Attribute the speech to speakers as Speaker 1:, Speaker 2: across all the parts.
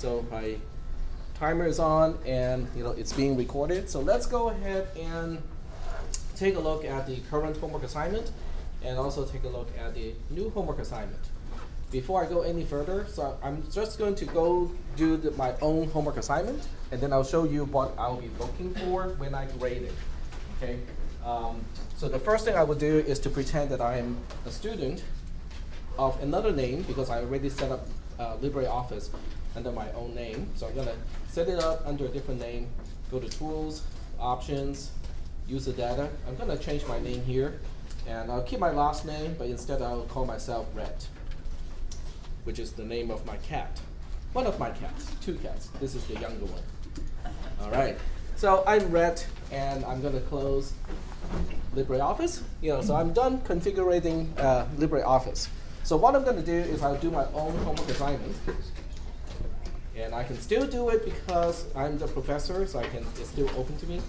Speaker 1: So my timer is on, and it's being recorded. So let's go ahead and take a look at the current homework assignment, and also take a look at the new homework assignment. Before I go any further, so I'm just going to go do my own homework assignment, and then I'll show you what I'll be looking for when I grade it. Okay. So the first thing I will do is to pretend that I am a student of another name, because I already set up LibreOffice under my own name. So I'm going to set it up under a different name, go to Tools, Options, User Data. I'm going to change my name here, and I'll keep my last name, but instead I'll call myself Red, which is the name of my cat. One of my cats, 2 cats. This is the younger one. All right. So I'm Red, and I'm going to close LibreOffice. So I'm done configuring LibreOffice. So what I'm going to do is I'll do my own homework assignment. And I can still do it because I'm the professor, so it's still open to me.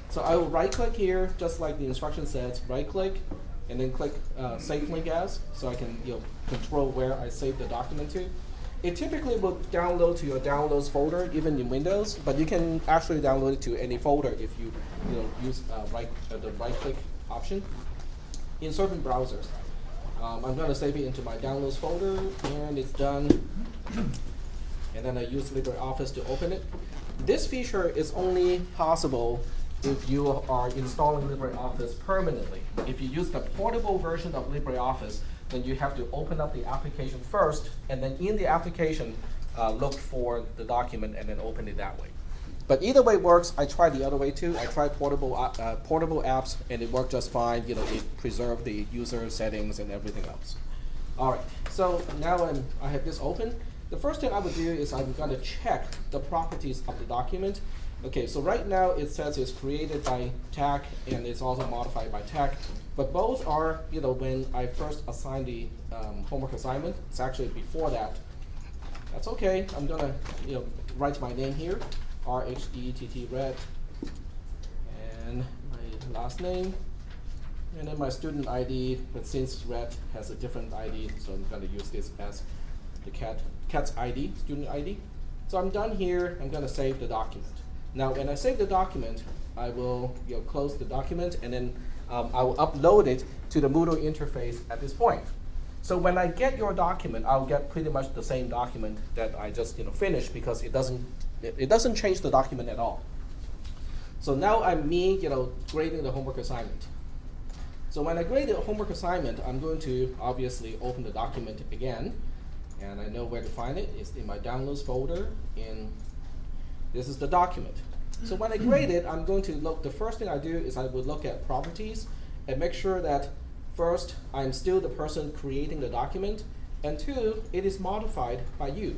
Speaker 1: So I will right-click here, just like the instruction says, right-click, and then click Save Link As, so I can control where I save the document to. It typically will download to your Downloads folder, even in Windows, but you can actually download it to any folder if you use the right-click option in certain browsers. I'm going to save it into my Downloads folder, and it's done. And then I use LibreOffice to open it. This feature is only possible if you are installing LibreOffice permanently. If you use the portable version of LibreOffice, then you have to open up the application first, and then in the application, look for the document and then open it that way. But either way works. I tried the other way too. I tried portable apps, and it worked just fine. It preserved the user settings and everything else. All right, so now I have this open. The first thing I would do is I'm going to check the properties of the document. Okay, so right now it says it's created by TAC, and it's also modified by TAC. But both are, when I first assigned the homework assignment. It's actually before that. That's okay. I'm going to write my name here, R-H-D-T-T, Red, and my last name, and then my student ID. But since Red has a different ID, so I'm going to use this as the cat's ID, student ID. So I'm done here. I'm going to save the document. Now, when I save the document, I will close the document, and then I will upload it to the Moodle interface at this point. So when I get your document, I'll get pretty much the same document that I just finished, because it doesn't change the document at all. So now I'm grading the homework assignment. So when I grade the homework assignment, I'm going to obviously open the document again, and I know where to find it. It's in my Downloads folder, and this is the document. So when I grade it, I'm going to look. The first thing I do is I would look at properties and make sure that first, I'm still the person creating the document, and 2, it is modified by you.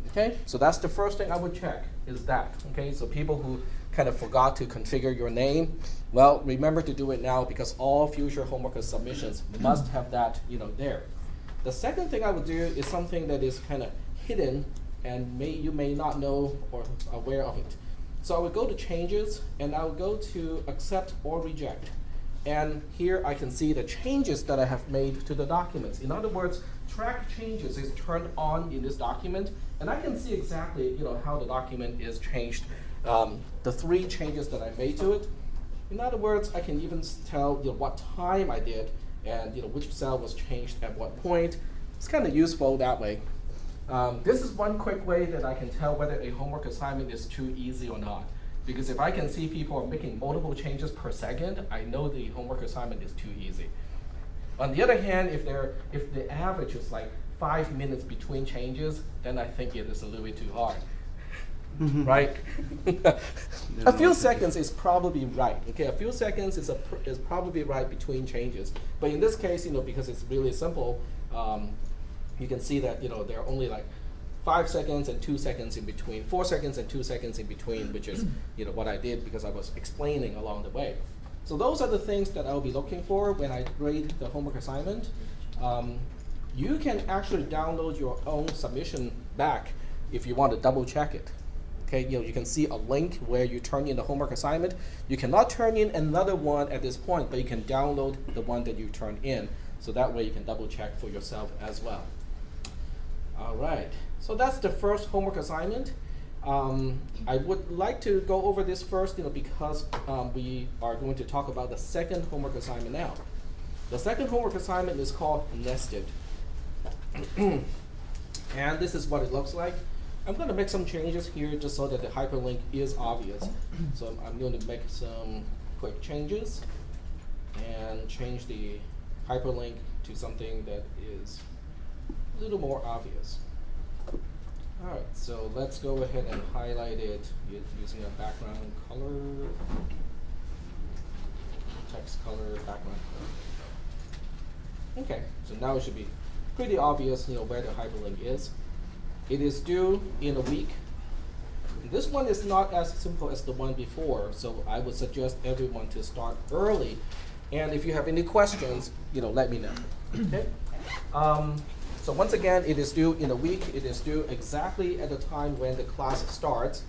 Speaker 1: Okay, so that's the first thing I would check, is that. Okay, so people who kind of forgot to configure your name, well, remember to do it now, because all future homework submissions must have that there. The second thing I would do is something that is kind of hidden, and you may not know or aware of it. So I would go to Changes, and I would go to Accept or Reject. And here I can see the changes that I have made to the documents. In other words, Track Changes is turned on in this document, and I can see exactly how the document is changed, the 3 changes that I made to it. In other words, I can even tell what time I did, and which cell was changed at what point. It's kind of useful that way. This is one quick way that I can tell whether a homework assignment is too easy or not. Because if I can see people are making multiple changes per second, I know the homework assignment is too easy. On the other hand, if the average is like 5 minutes between changes, then I think it is a little bit too hard. Right? A few seconds is probably right. Okay, a few seconds is probably right between changes. But in this case, because it's really simple, you can see that there are only like 5 seconds and 2 seconds in between, 4 seconds and 2 seconds in between, which is what I did because I was explaining along the way. So those are the things that I'll be looking for when I grade the homework assignment. You can actually download your own submission back if you want to double check it. Okay, you can see a link where you turn in the homework assignment. You cannot turn in another one at this point, but you can download the one that you turned in. So that way you can double check for yourself as well. All right. So that's the first homework assignment. I would like to go over this first, because we are going to talk about the second homework assignment now. The second homework assignment is called nested. And this is what it looks like. I'm going to make some changes here just so that the hyperlink is obvious. So I'm going to make some quick changes and change the hyperlink to something that is a little more obvious. All right, so let's go ahead and highlight it using a background color, text color, background color. Okay, so now it should be pretty obvious, where the hyperlink is. It is due in a week. This one is not as simple as the one before, so I would suggest everyone to start early. And if you have any questions, let me know. Okay. So once again, it is due in a week. It is due exactly at the time when the class starts.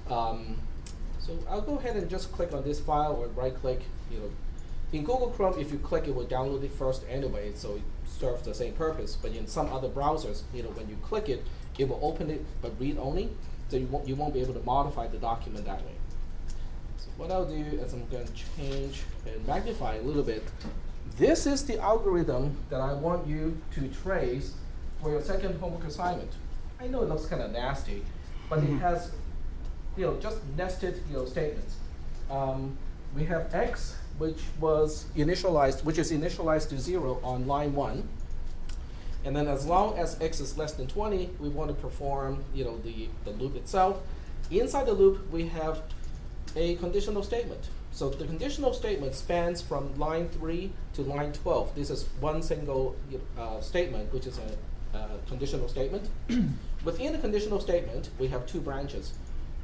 Speaker 1: So I'll go ahead and just click on this file or right-click. In Google Chrome, if you click, it will download it first anyway, so it serves the same purpose. But in some other browsers, when you click it, it will open it but read only, so you won't be able to modify the document that way. So what I'll do is I'm going to change and magnify a little bit. This is the algorithm that I want you to trace for your second homework assignment. I know it looks kind of nasty, but it has, just nested, statements. We have x, which is initialized to 0 on line 1, and then as long as x is less than 20, we want to perform, the loop itself. Inside the loop, we have a conditional statement. So the conditional statement spans from line 3 to line 12. This is one single statement, which is a conditional statement. Within the conditional statement, we have two branches.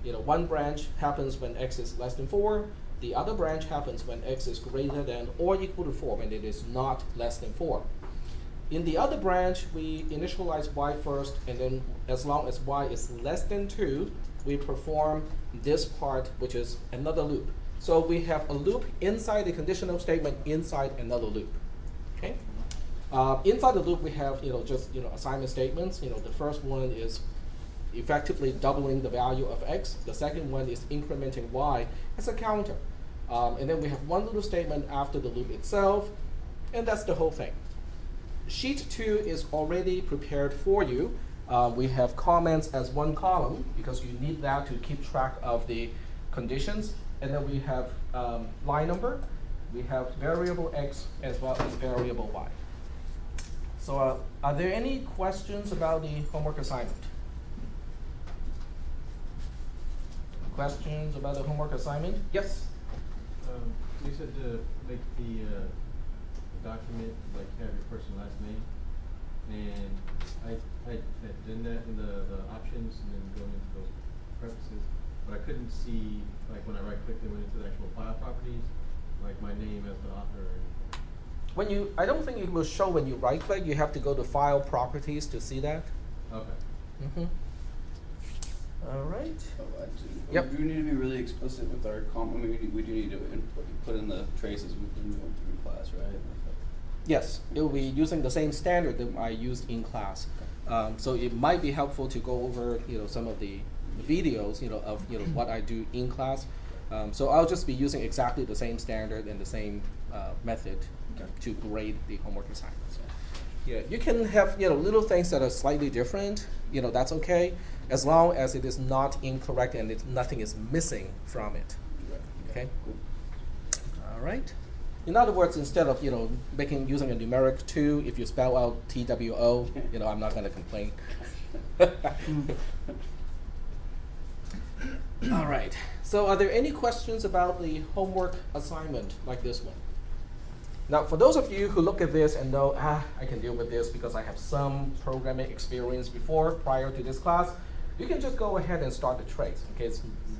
Speaker 1: One branch happens when x is less than 4. The other branch happens when x is greater than or equal to 4, when it is not less than 4. In the other branch, we initialize y first, and then as long as y is less than 2, we perform this part, which is another loop. So we have a loop inside the conditional statement inside another loop. Okay. Inside the loop, we have just assignment statements. The first one is effectively doubling the value of x. The second one is incrementing y as a counter. And then we have one little statement after the loop itself, and that's the whole thing. Sheet 2 is already prepared for you. We have comments as one column because you need that to keep track of the conditions. And then we have line number. We have variable x as well as variable y. So are there any questions about the homework assignment? Questions about the homework assignment? Yes?
Speaker 2: You said to make the document have your first and last name, and I had done that in the options and then going into those prefaces, but I couldn't see when I right-clicked and went into the actual file properties, my name as the author.
Speaker 1: I don't think it will show when you right-click. You have to go to File Properties to see that.
Speaker 2: Okay.
Speaker 1: All right.
Speaker 3: Yep. We need to be really explicit with our comment. We do need to put in the traces we've been going through in class, right?
Speaker 1: Yes, it will be using the same standard that I used in class. So it might be helpful to go over some of the videos of what I do in class. So I'll just be using exactly the same standard and the same method to grade the homework assignments. Yeah, you can have little things that are slightly different. That's okay, as long as it is not incorrect and nothing is missing from it. Okay. All right. In other words, instead of using a numeric 2, if you spell out TWO, I'm not going to complain. All right. So are there any questions about the homework assignment like this one? Now, for those of you who look at this and know, I can deal with this because I have some programming experience prior to this class, you can just go ahead and start the trace. Okay,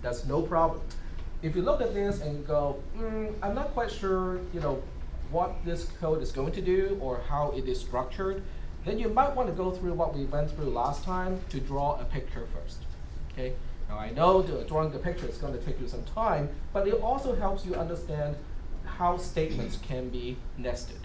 Speaker 1: that's no problem. If you look at this and go, I'm not quite sure, what this code is going to do or how it is structured, then you might want to go through what we went through last time to draw a picture first. Okay. Now I know drawing the picture is going to take you some time, but it also helps you understand how statements can be nested.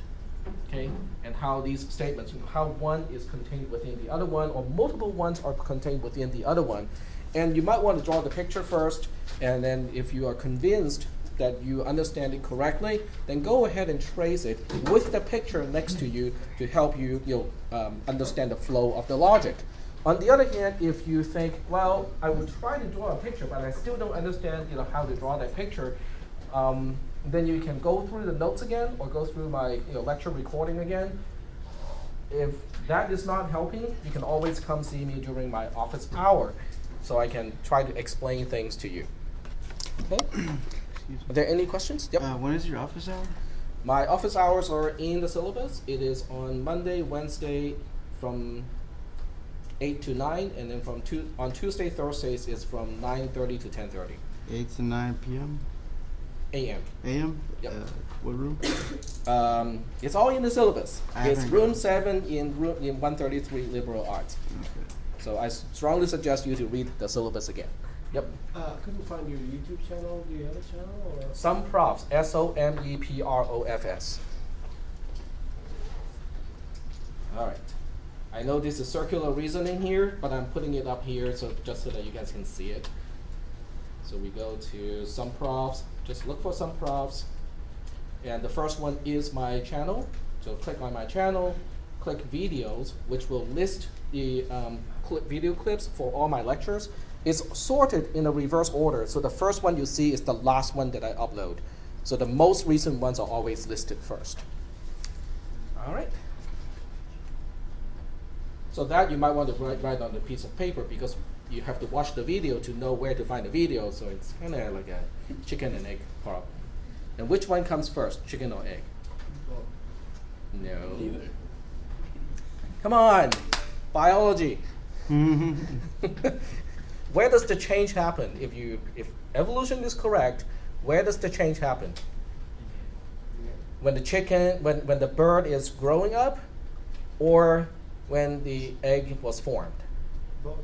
Speaker 1: okay, and how these statements, how one is contained within the other one, or multiple ones are contained within the other one. And you might want to draw the picture first, and then if you are convinced that you understand it correctly, then go ahead and trace it with the picture next to you to help you, understand the flow of the logic. On the other hand, if you think, well, I would try to draw a picture, but I still don't understand, how to draw that picture, then you can go through the notes again, or go through my, lecture recording again. If that is not helping, you can always come see me during my office hour, so I can try to explain things to you. Okay. Are there any questions? Yep.
Speaker 4: When is your office hour?
Speaker 1: My office hours are in the syllabus. It is on Monday, Wednesday from 8 to 9, and then on Tuesday, Thursdays is from 9:30 to 10:30.
Speaker 4: 8 to 9 p.m.
Speaker 1: a.m.
Speaker 4: a.m.
Speaker 1: Yep.
Speaker 4: What room?
Speaker 1: It's all in the syllabus.
Speaker 4: I
Speaker 1: It's
Speaker 4: haven't
Speaker 1: room
Speaker 4: got it.
Speaker 1: 7 in 133 Liberal Arts.
Speaker 4: Okay.
Speaker 1: So I strongly suggest you to read the syllabus again. Yep.
Speaker 5: Couldn't find your YouTube channel. Do you have a channel? Or?
Speaker 1: Some profs, SOMEPROFS. All right. I know this is circular reasoning here, but I'm putting it up here just so that you guys can see it. So we go to some profs, just look for some profs. And the first one is my channel. So click on my channel, click videos, which will list the video clips for all my lectures. It's sorted in a reverse order. So the first one you see is the last one that I upload. So the most recent ones are always listed first. All right. So that you might want to write on a piece of paper, because you have to watch the video to know where to find the video. So it's kind of like a chicken and egg problem. And which one comes first, chicken or egg? No.
Speaker 3: Neither.
Speaker 1: Come on, biology. Where does the change happen? If evolution is correct, where does the change happen? When the bird is growing up, or when the egg was formed?
Speaker 5: Both.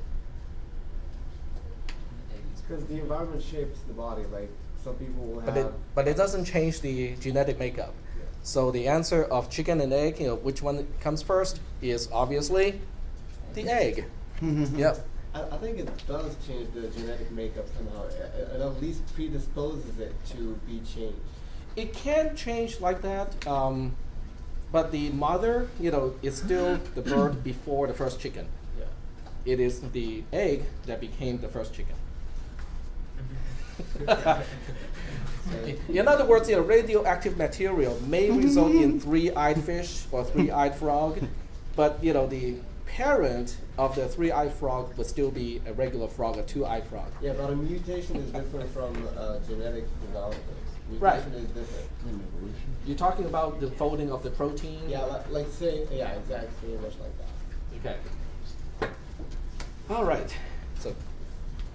Speaker 5: Because the environment shapes the body. Like some people will have.
Speaker 1: But it doesn't change the genetic makeup.
Speaker 5: Yeah.
Speaker 1: So the answer of chicken and egg, which one comes first, is obviously the egg. Yep.
Speaker 5: I think it does change the genetic makeup somehow. It at least predisposes it to be changed.
Speaker 1: It can change like that, but the mother, is still the bird before the first chicken.
Speaker 5: Yeah.
Speaker 1: It is the egg that became the first chicken. In other words, radioactive material may result in three-eyed fish or three-eyed frog, but the parent of the three-eyed frog would still be a regular frog, a two-eyed frog.
Speaker 5: Yeah, but a mutation is different from genetic development. Mutation
Speaker 1: Right.
Speaker 5: is different.
Speaker 1: You're talking about the folding of the protein?
Speaker 5: Yeah, like say, yeah, exactly, pretty much like that.
Speaker 1: Okay. All right. So,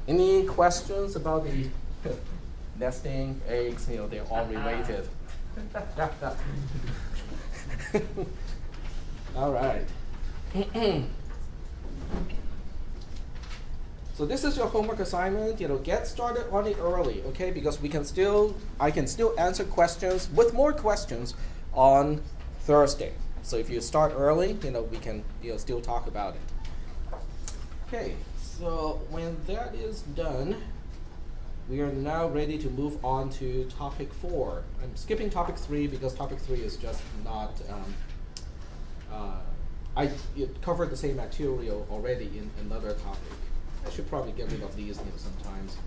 Speaker 1: any questions about the nesting, eggs? They're all related. All right. So this is your homework assignment. Get started on it early, okay? Because I can still answer questions with more questions on Thursday. So if you start early, we can still talk about it. Okay. So when that is done, we are now ready to move on to topic 4. I'm skipping topic 3 because topic 3 is just not. I covered the same material already in another topic. I should probably get rid of these sometimes.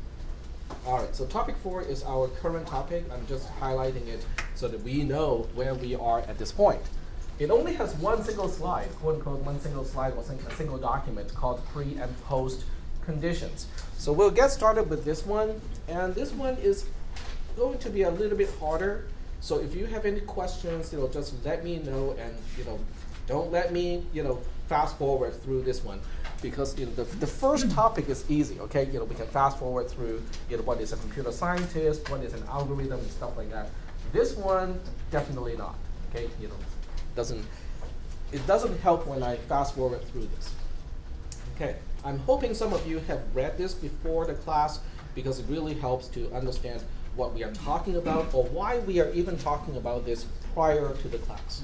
Speaker 1: All right, so topic 4 is our current topic. I'm just highlighting it so that we know where we are at this point. It only has one single slide, quote unquote, one single slide or a single document called pre and post conditions. So we'll get started with this one, and this one is going to be a little bit harder. So if you have any questions, just let me know, and don't let me fast forward through this one, because the first topic is easy. Okay, we can fast forward through what is a computer scientist, what is an algorithm, and stuff like that. This one definitely not. Okay, it doesn't help when I fast forward through this. Okay, I'm hoping some of you have read this before the class, because it really helps to understand what we are talking about, or why we are even talking about this prior to the class.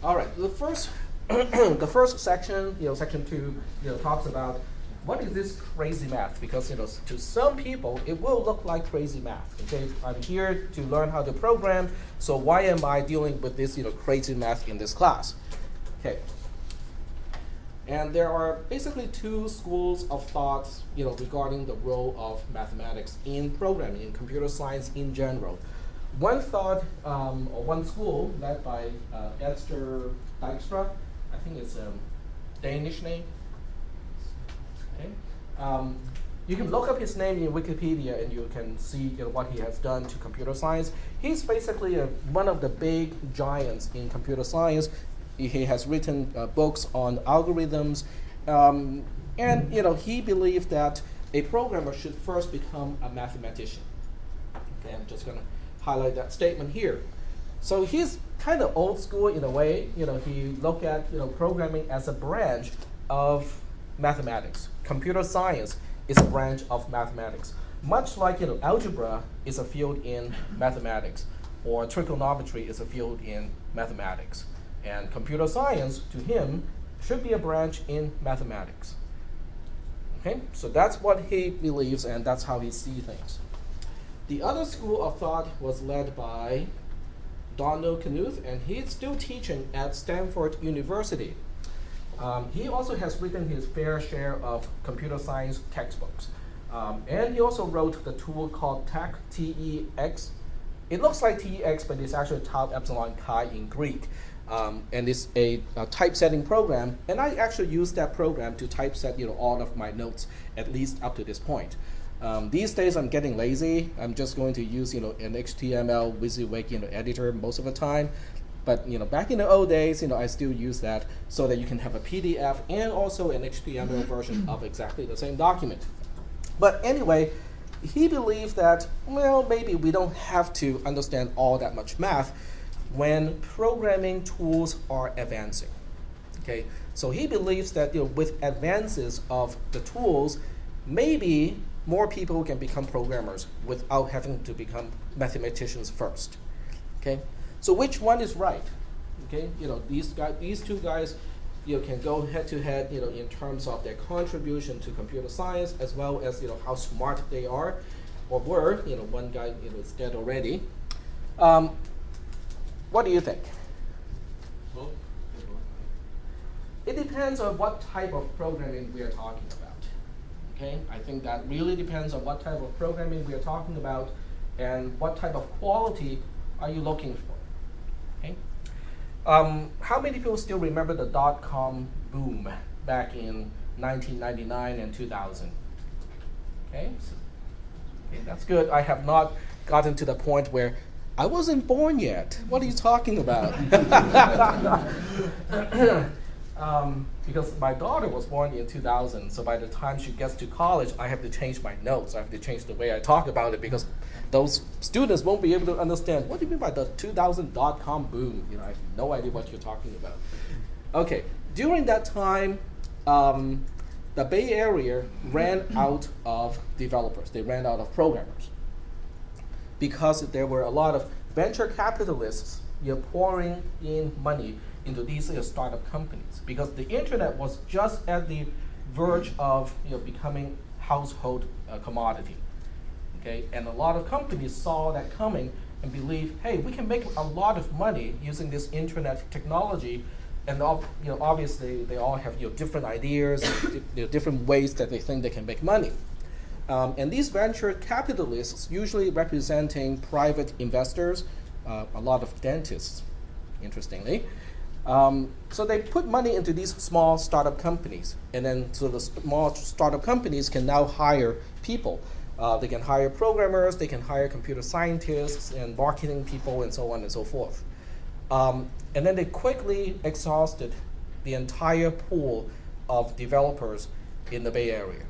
Speaker 1: All right. The first, the first section, section 2, talks about what is this crazy math? Because to some people it will look like crazy math. Okay, I'm here to learn how to program, so why am I dealing with this crazy math in this class? Okay. And there are basically two schools of thoughts, regarding the role of mathematics in programming, in computer science in general. One thought, or one school led by Esther Dijkstra, I think it's a Danish name. Okay. You can look up his name in Wikipedia and you can see what he has done to computer science. He's basically one of the big giants in computer science. He has written books on algorithms, and he believed that a programmer should first become a mathematician. Okay, I'm just going to highlight that statement here. So he's kind of old school in a way. He looked at programming as a branch of mathematics. Computer science is a branch of mathematics, much like algebra is a field in mathematics, or trigonometry is a field in mathematics. And computer science, to him, should be a branch in mathematics. Okay, so that's what he believes, and that's how he sees things. The other school of thought was led by Donald Knuth, and he's still teaching at Stanford University. He also has written his fair share of computer science textbooks. And he also wrote the tool called TEX, T-E-X. It looks like T-E-X, but it's actually tau epsilon chi in Greek. And it's a typesetting program, and I actually use that program to typeset all of my notes, at least up to this point. These days I'm getting lazy. I'm just going to use an HTML WYSIWYG editor most of the time. But back in the old days, I still use that so that you can have a PDF and also an HTML version of exactly the same document. But anyway, he believes that maybe we don't have to understand all that much math when programming tools are advancing. Okay, so he believes that with advances of the tools, maybe more people can become programmers without having to become mathematicians first. Okay, so which one is right? Okay, these two guys, can go head to head, in terms of their contribution to computer science, as well as how smart they are, or were. One guy is dead already. What do you think?
Speaker 2: Well,
Speaker 1: It depends on what type of programming we are talking about. Okay, I think that really depends on what type of programming we are talking about and what type of quality are you looking for. Okay, how many people still remember the dot-com boom back in 1999 and 2000? Okay, okay, that's good. I have not gotten to the point where I wasn't born yet. What are you talking about? Because my daughter was born in 2000, so by the time she gets to college, I have to change my notes. I have to change the way I talk about it because those students won't be able to understand. What do you mean by the 2000 dot-com boom? I have no idea what you're talking about. Okay, during that time, the Bay Area ran out of developers. They ran out of programmers, because there were a lot of venture capitalists pouring in money into these startup companies, because the internet was just at the verge of becoming household commodity. Okay, and a lot of companies saw that coming and believed, hey, we can make a lot of money using this internet technology. And obviously they all have different ideas, different ways that they think they can make money. And these venture capitalists, usually representing private investors, a lot of dentists, interestingly. So they put money into these small startup companies, and then so the small startup companies can now hire people. They can hire programmers, they can hire computer scientists and marketing people and so on and so forth. And then they quickly exhausted the entire pool of developers in the Bay Area.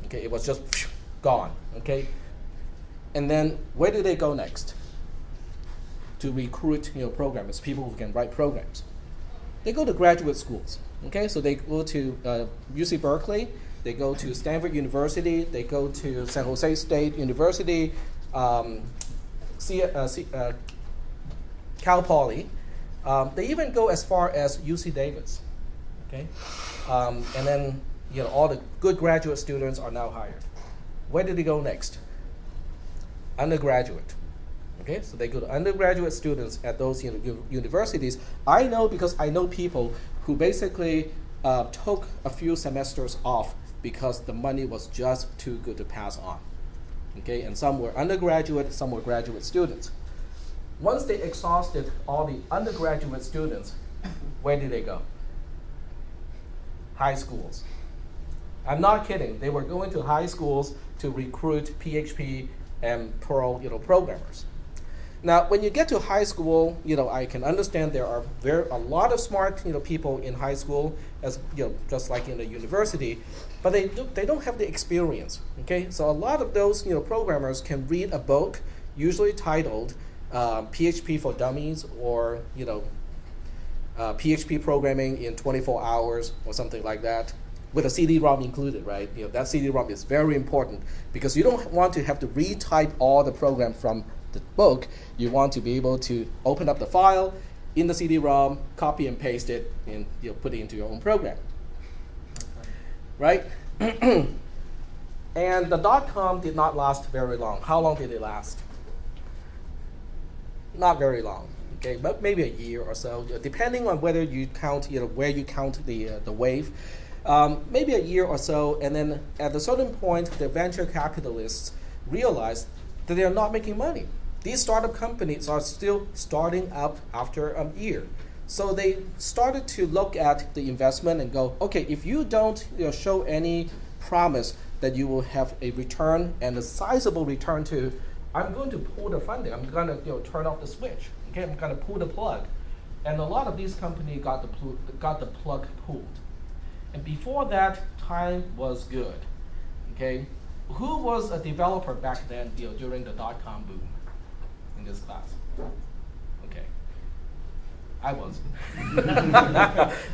Speaker 1: Okay, it was just gone. Okay, and then where do they go next to recruit programmers, people who can write programs? They go to graduate schools. Okay, so they go to UC Berkeley, they go to Stanford University, they go to San Jose State University, Cal Poly, They even go as far as UC Davis. Okay, and then all the good graduate students are now hired. Where did they go next? Undergraduate. Okay, so they go to undergraduate students at those universities. I know because I know people who basically took a few semesters off because the money was just too good to pass on. Okay, and some were undergraduate, some were graduate students. Once they exhausted all the undergraduate students, where did they go? High schools. I'm not kidding. They were going to high schools to recruit PHP and Perl, programmers. Now, when you get to high school, I can understand there are a lot of smart, people in high school, as just like in the university, but they don't have the experience. Okay, so a lot of those, programmers can read a book, usually titled PHP for Dummies, or PHP programming in 24 hours or something like that, with a CD-ROM included, right? That CD-ROM is very important because you don't want to have to retype all the program from the book. You want to be able to open up the file in the CD-ROM, copy and paste it, and put it into your own program, right? And the dot-com did not last very long. How long did it last? Not very long. Okay, but maybe a year or so, depending on whether you count, where you count the wave. Maybe a year or so, and then at a certain point, the venture capitalists realized that they are not making money. These startup companies are still starting up after a year. So they started to look at the investment and go, okay, if you don't show any promise that you will have a return and a sizable return too, I'm going to pull the funding. I'm going to turn off the switch. Okay, I'm going to pull the plug. And a lot of these companies got the plug pulled. And before that, time was good. Okay, who was a developer back then during the dot-com boom in this class? Okay, I was.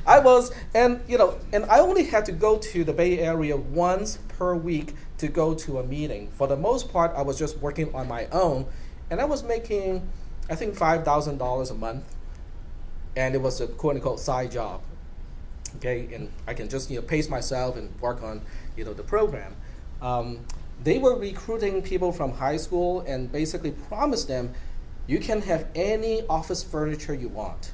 Speaker 1: I was, and I only had to go to the Bay Area once per week to go to a meeting. For the most part, I was just working on my own, and I was making, I think, $5,000 a month, and it was a quote-unquote side job. Okay, and I can just pace myself and work on the program. They were recruiting people from high school and basically promised them, you can have any office furniture you want.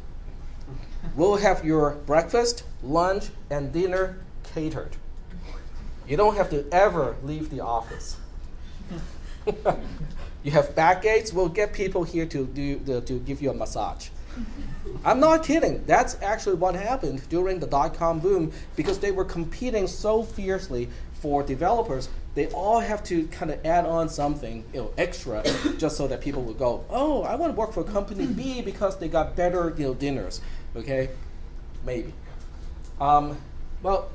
Speaker 1: We'll have your breakfast, lunch, and dinner catered. You don't have to ever leave the office. You have backaches, we'll get people here to give you a massage. I'm not kidding. That's actually what happened during the dot-com boom, because they were competing so fiercely for developers. They all have to kind of add on something extra just so that people would go, oh, I want to work for company B because they got better dinners. Okay, maybe. Well,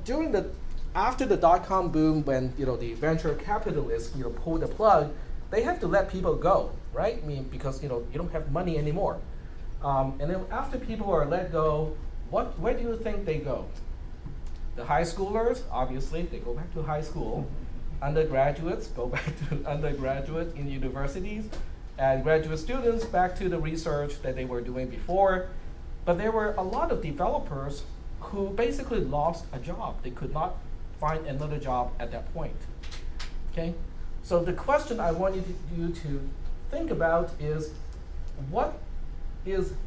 Speaker 1: after the dot-com boom, when the venture capitalists pulled the plug, they have to let people go, right? I mean, because you don't have money anymore. And then after people are let go, where do you think they go? The high schoolers, obviously, they go back to high school. Undergraduates go back to undergraduate in universities. And graduate students back to the research that they were doing before. But there were a lot of developers who basically lost a job. They could not find another job at that point. Okay? So the question I want you to think about is,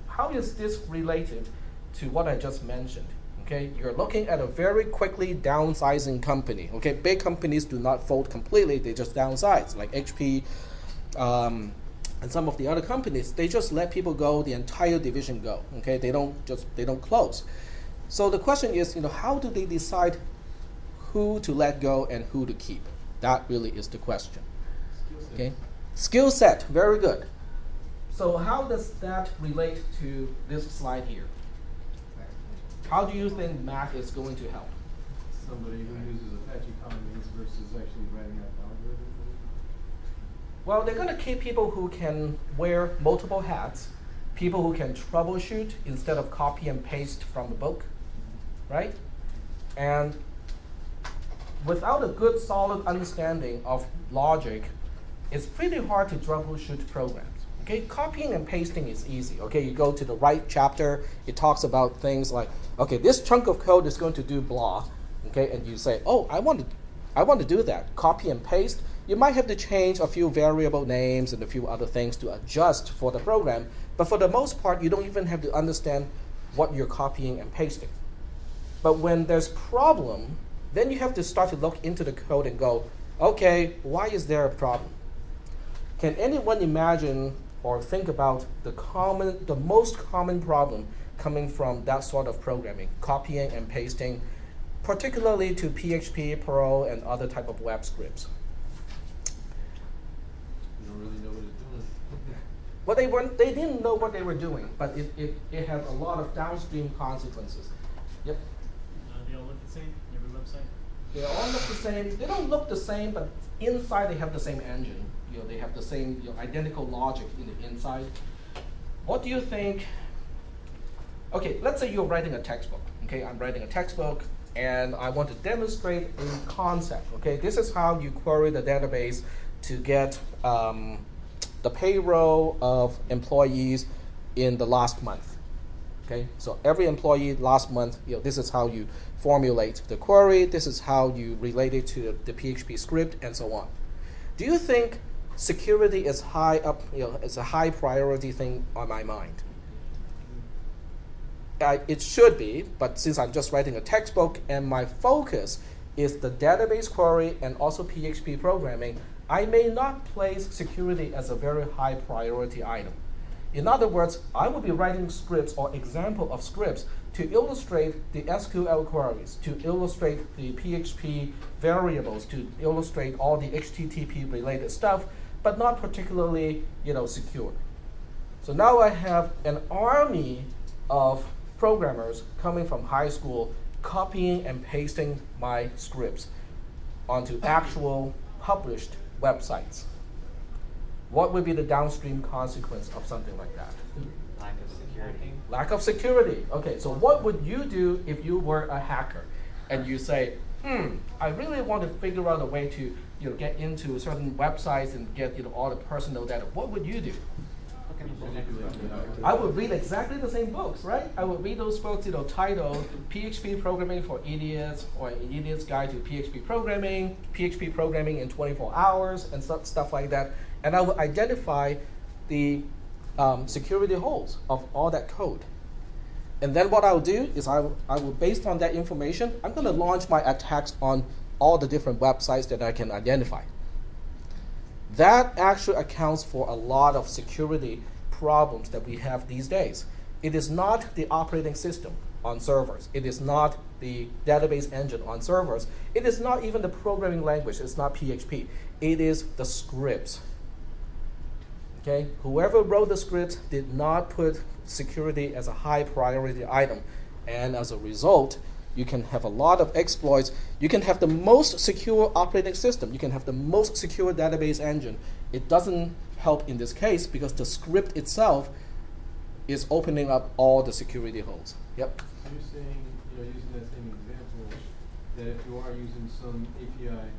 Speaker 1: how is this related to what I just mentioned? Okay, you're looking at a very quickly downsizing company. Okay, big companies do not fold completely; they just downsize, like HP and some of the other companies. They just let people go, the entire division go. Okay, they don't close. So the question is, how do they decide who to let go and who to keep? That really is the question. Okay, skill set, very good. So how does that relate to this slide here? How do you think math is going to help?
Speaker 2: Somebody who uses Apache Commons versus actually writing out the algorithm?
Speaker 1: Well, they're going to keep people who can wear multiple hats, people who can troubleshoot instead of copy and paste from the book, right? And without a good, solid understanding of logic, it's pretty hard to troubleshoot programs. Okay, copying and pasting is easy. Okay, you go to the right chapter, it talks about things like, okay, this chunk of code is going to do blah. Okay, and you say, oh, I want to do that. Copy and paste. You might have to change a few variable names and a few other things to adjust for the program, but for the most part, you don't even have to understand what you're copying and pasting. But when there's problem, then you have to start to look into the code and go, okay, why is there a problem? Can anyone imagine or think about the most common problem coming from that sort of programming, copying and pasting, particularly to PHP, Perl, and other type of web scripts?
Speaker 2: You don't really know what it's doing.
Speaker 1: Well, they didn't know what they were doing, but it had a lot of downstream consequences. Yep.
Speaker 6: They all look the same, every website?
Speaker 1: They all look the same. They don't look the same, but inside they have the same engine. They have the same identical logic in the inside. What do you think? Okay, let's say you're writing a textbook. Okay, I'm writing a textbook, and I want to demonstrate a concept. Okay, this is how you query the database to get the payroll of employees in the last month. Okay, so every employee last month, this is how you formulate the query. This is how you relate it to the PHP script, and so on. Do you think security is high up? Is a high priority thing on my mind? It should be, but since I'm just writing a textbook and my focus is the database query and also PHP programming, I may not place security as a very high priority item. In other words, I will be writing scripts or example of scripts to illustrate the SQL queries, to illustrate the PHP variables, to illustrate all the HTTP related stuff, but not particularly secure. So now I have an army of programmers coming from high school copying and pasting my scripts onto actual published websites. What would be the downstream consequence of something like that?
Speaker 7: Lack of security.
Speaker 1: Lack of security. Okay, so what would you do if you were a hacker and you say, I really want to figure out a way to get into certain websites and get all the personal data. What would you do? I would read exactly the same books, right? I would read those books, titled PHP Programming for Idiots, or An Idiot's Guide to PHP Programming in 24 Hours, and stuff like that. And I would identify the security holes of all that code. And then what I'll do is I will, based on that information, I'm going to launch my attacks on all the different websites that I can identify. That actually accounts for a lot of security problems that we have these days. It is not the operating system on servers. It is not the database engine on servers. It is not even the programming language. It's not PHP. It is the scripts. Okay? Whoever wrote the scripts did not put security as a high priority item. And as a result, you can have a lot of exploits. You can have the most secure operating system. You can have the most secure database engine. It doesn't help in this case because the script itself is opening up all the security holes. Yep.
Speaker 2: So you're saying, using that same example, that if you are using some API,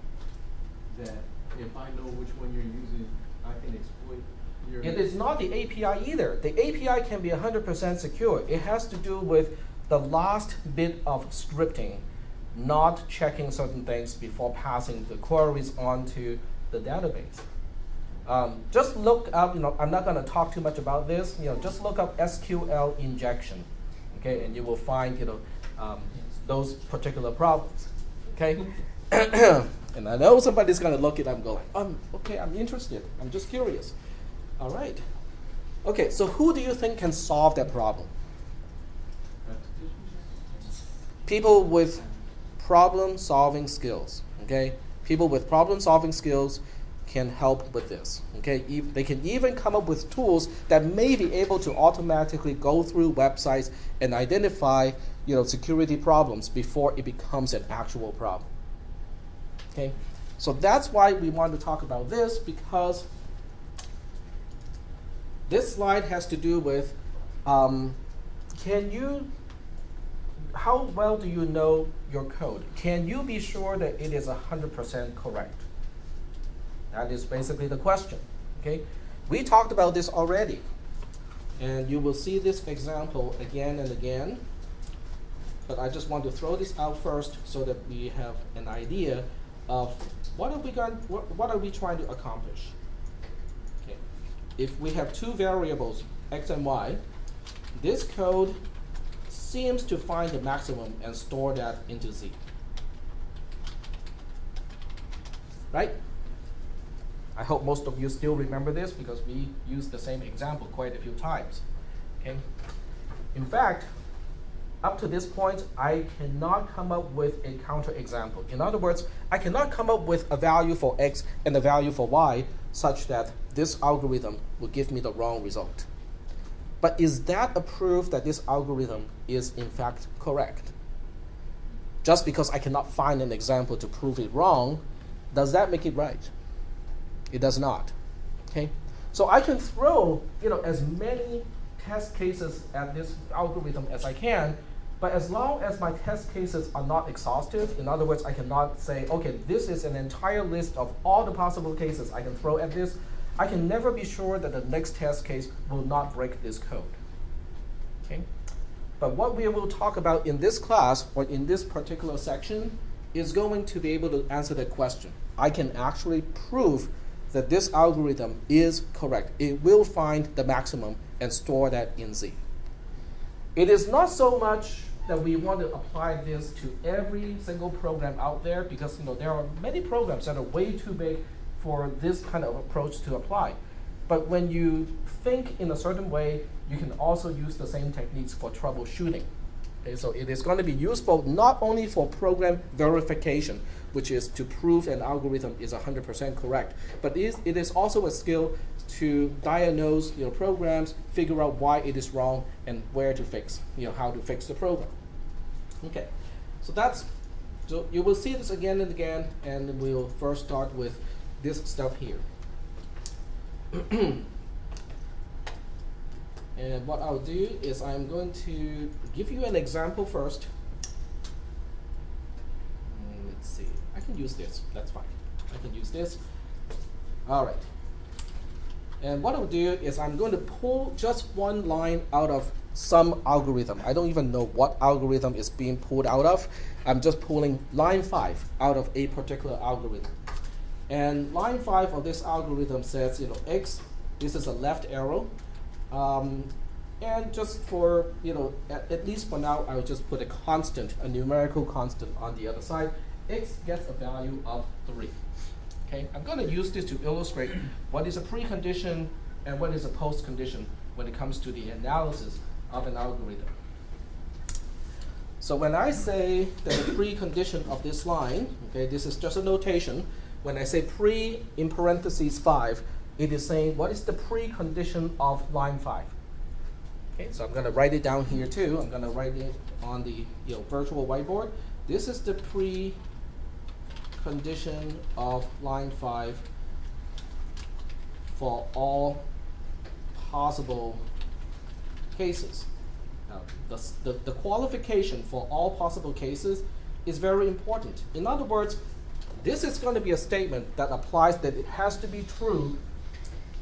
Speaker 2: that if I know which one you're using, I can exploit your...
Speaker 1: It is not the API either. The API can be 100% secure. It has to do with the last bit of scripting, not checking certain things before passing the queries onto the database. Just look up, I'm not going to talk too much about this, just look up SQL injection, okay, and you will find, those particular problems, okay? And I know somebody's going to look it up and go, okay, I'm interested, I'm just curious. All right. Okay, so who do you think can solve that problem? People with problem-solving skills, okay? People with problem-solving skills can help with this, okay? They can even come up with tools that may be able to automatically go through websites and identify, security problems before it becomes an actual problem, okay? So that's why we want to talk about this, because this slide has to do with, how well do you know your code? Can you be sure that it is 100% correct? That is basically the question, okay? We talked about this already. And you will see this example again and again. But I just want to throw this out first so that we have an idea of what are we trying to accomplish. Okay. If we have two variables, x and y, this code seems to find the maximum and store that into Z. Right? I hope most of you still remember this because we used the same example quite a few times. Okay? In fact, up to this point, I cannot come up with a counterexample. In other words, I cannot come up with a value for x and a value for y such that this algorithm will give me the wrong result. But is that a proof that this algorithm is in fact correct? Just because I cannot find an example to prove it wrong, does that make it right? It does not. Okay? So I can throw as many test cases at this algorithm as I can, but as long as my test cases are not exhaustive, in other words, I cannot say, okay, this is an entire list of all the possible cases I can throw at this, I can never be sure that the next test case will not break this code. Okay? But what we will talk about in this class, or in this particular section, is going to be able to answer that question. I can actually prove that this algorithm is correct. It will find the maximum and store that in Z. It is not so much that we want to apply this to every single program out there, because there are many programs that are way too big for this kind of approach to apply. But when you think in a certain way, you can also use the same techniques for troubleshooting. Okay, so it is going to be useful not only for program verification, which is to prove an algorithm is 100% correct, but it is also a skill to diagnose programs, figure out why it is wrong, and where to fix, how to fix the program. Okay, so you will see this again and again, and we'll first start with this stuff here. And what I'll do is I'm going to give you an example first. Let's see. I can use this. That's fine. I can use this. All right. And what I'll do is I'm going to pull just one line out of some algorithm. I don't even know what algorithm is being pulled out of. I'm just pulling line 5 out of a particular algorithm. And line 5 of this algorithm says, x, this is a left arrow. And just for, at least for now, I'll just put a constant, a numerical constant on the other side. X gets a value of 3. Okay, I'm going to use this to illustrate what is a precondition and what is a postcondition when it comes to the analysis of an algorithm. So when I say that the precondition of this line, okay, this is just a notation. When I say pre in parentheses 5, it is saying what is the precondition of line 5. Okay, so I'm going to write it down here too. I'm going to write it on the virtual whiteboard. This is the precondition of line 5 for all possible cases. Now, the qualification for all possible cases is very important. In other words, this is going to be a statement that applies that it has to be true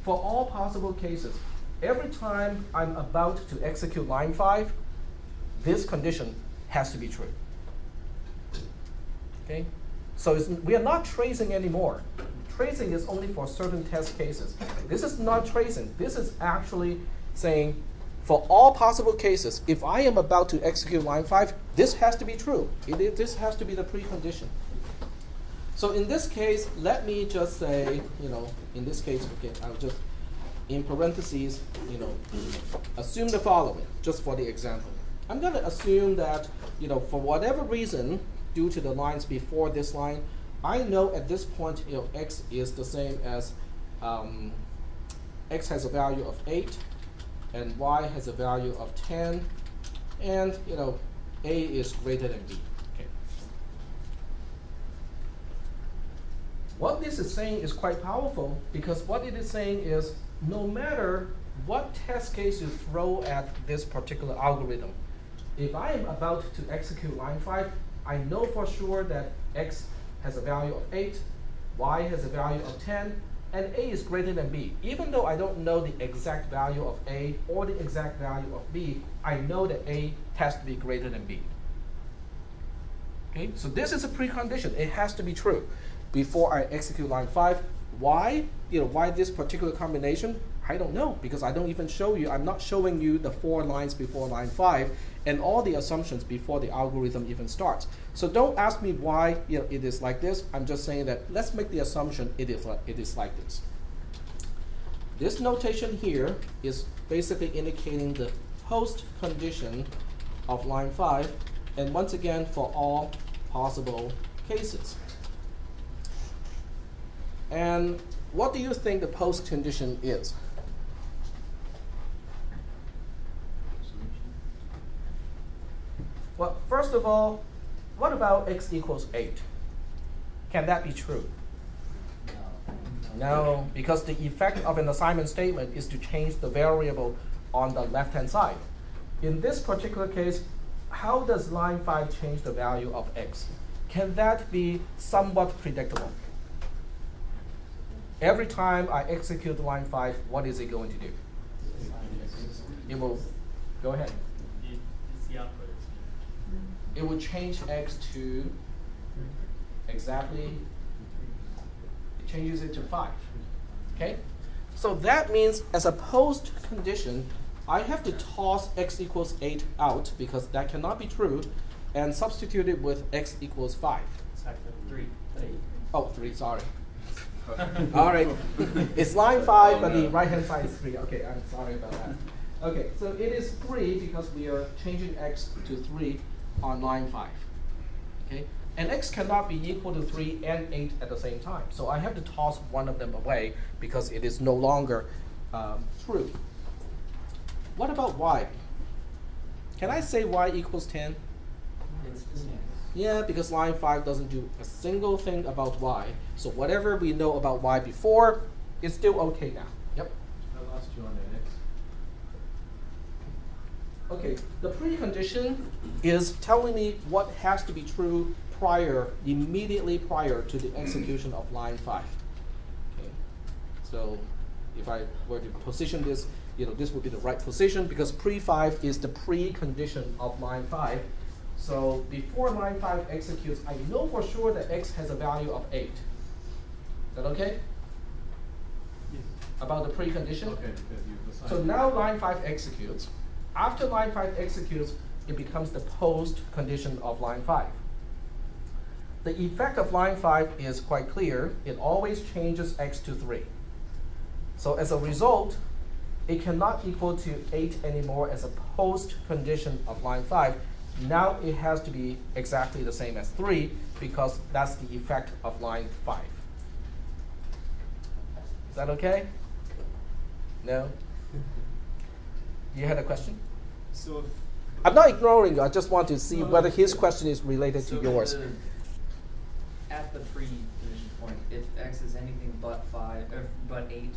Speaker 1: for all possible cases. Every time I'm about to execute line 5, this condition has to be true. Okay? So we are not tracing anymore. Tracing is only for certain test cases. This is not tracing. This is actually saying, for all possible cases, if I am about to execute line 5, this has to be true. This has to be the precondition. So in this case, let me just say, in this case, okay, I'll just, in parentheses, assume the following, just for the example. I'm going to assume that, for whatever reason, due to the lines before this line, I know at this point, x is the same as, x has a value of 8, and y has a value of 10, and, a is greater than b. What this is saying is quite powerful, because what it is saying is no matter what test case you throw at this particular algorithm, if I am about to execute line 5, I know for sure that x has a value of 8, y has a value of 10, and A is greater than B. Even though I don't know the exact value of A or the exact value of B, I know that A has to be greater than B. Okay, so this is a precondition. It has to be true before I execute line 5. Why? Why this particular combination? I don't know, because I don't even show you. I'm not showing you the 4 lines before line 5 and all the assumptions before the algorithm even starts. So don't ask me why it is like this. I'm just saying that let's make the assumption it is like this. This notation here is basically indicating the post condition of line 5, and once again for all possible cases. And what do you think the post condition is? Well, first of all, what about x equals 8? Can that be true? No, because the effect of an assignment statement is to change the variable on the left-hand side. In this particular case, how does line 5 change the value of x? Can that be somewhat predictable? Every time I execute line 5, what is it going to do? It will, go ahead.
Speaker 6: It's the output.
Speaker 1: It will change x to exactly, it changes it to 5. Okay? So that means as a post condition, I have to toss x equals 8 out because that cannot be true and substitute it with x equals 5.
Speaker 6: Sorry, 3.
Speaker 1: Oh, 3, sorry. All right. It's line 5, but the right-hand side is 3. Okay, I'm sorry about that. Okay, so it is 3 because we are changing x to 3 on line 5. Okay, and x cannot be equal to 3 and 8 at the same time. So I have to toss one of them away because it is no longer true. What about y? Can I say y equals 10? Yeah, because line 5 doesn't do a single thing about y. So whatever we know about y before is still okay now. Yep.
Speaker 2: I lost you on that x.
Speaker 1: Okay, the precondition is telling me what has to be true immediately prior to the execution of line 5. Okay, so if I were to position this, this would be the right position because pre-5 is the precondition of line 5. So before line 5 executes, I know for sure that x has a value of 8. Is that okay?
Speaker 2: Yes.
Speaker 1: About the precondition?
Speaker 2: Okay, because you've assigned.
Speaker 1: So now line 5 executes. After line 5 executes, it becomes the post condition of line 5. The effect of line 5 is quite clear. It always changes x to 3. So as a result, it cannot equal to 8 anymore as a post condition of line 5. Now it has to be exactly the same as 3 because that's the effect of line 5. Is that okay? No? You had a question?
Speaker 5: So
Speaker 1: I'm not ignoring you. I just want to see whether his question is related to yours.
Speaker 7: At the pre-condition point, if x is anything but 8,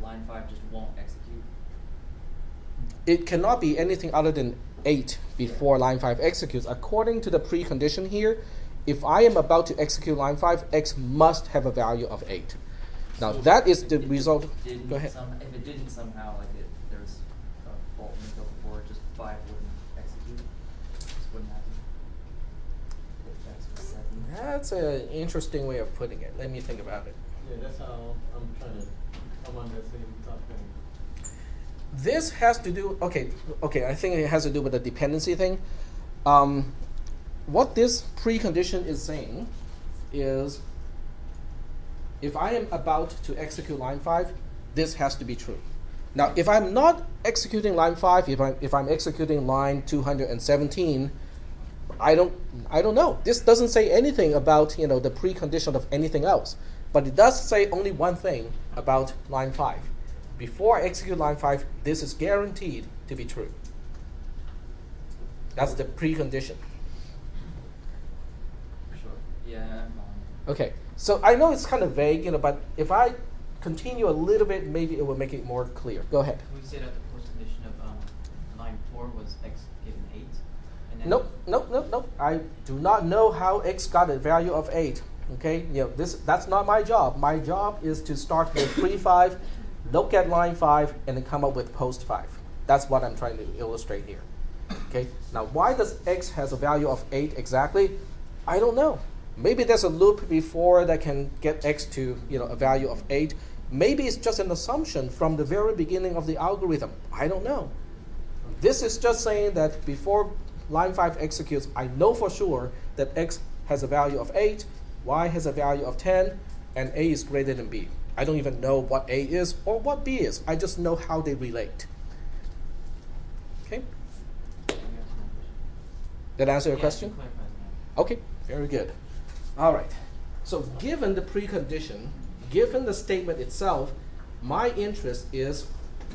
Speaker 7: line 5 just won't execute.
Speaker 1: It cannot be anything other than 8 before line 5 executes. According to the precondition here, if I am about to execute line 5, x must have a value of 8. Now
Speaker 7: So
Speaker 1: that is
Speaker 7: if
Speaker 1: the
Speaker 7: it
Speaker 1: result.
Speaker 7: didn't
Speaker 1: Go ahead.
Speaker 7: If it didn't somehow, there's a fault in the code before, just 5 wouldn't execute. Just wouldn't happen. If x was 7.
Speaker 1: That's an interesting way of putting it. Let me think about it.
Speaker 2: Yeah, that's how I'm trying to come on that same topic.
Speaker 1: This has to do, okay, I think it has to do with the dependency thing. What this precondition is saying is if I am about to execute line 5, this has to be true. Now, if I'm not executing line 5, if I'm executing line 217, I don't know. This doesn't say anything about the precondition of anything else, but it does say only one thing about line 5. Before I execute line 5, this is guaranteed to be true. That's the precondition.
Speaker 7: Sure. Yeah, I'm fine.
Speaker 1: Okay, so I know it's kind of vague, but if I continue a little bit, maybe it will make it more clear. Go ahead.
Speaker 8: We say that the postcondition of line 4 was x given 8. And then
Speaker 1: Nope. I do not know how x got a value of 8. Okay, that's not my job. My job is to start with pre-5, look at line 5, and then come up with post-5. That's what I'm trying to illustrate here. Okay, now why does x has a value of 8 exactly? I don't know. Maybe there's a loop before that can get x to a value of 8. Maybe it's just an assumption from the very beginning of the algorithm. I don't know. This is just saying that before line 5 executes, I know for sure that x has a value of 8, y has a value of 10, and a is greater than b. I don't even know what a is or what b is. I just know how they relate. Okay? Did I answer your question? Okay, very good. All right. So given the precondition, given the statement itself, my interest is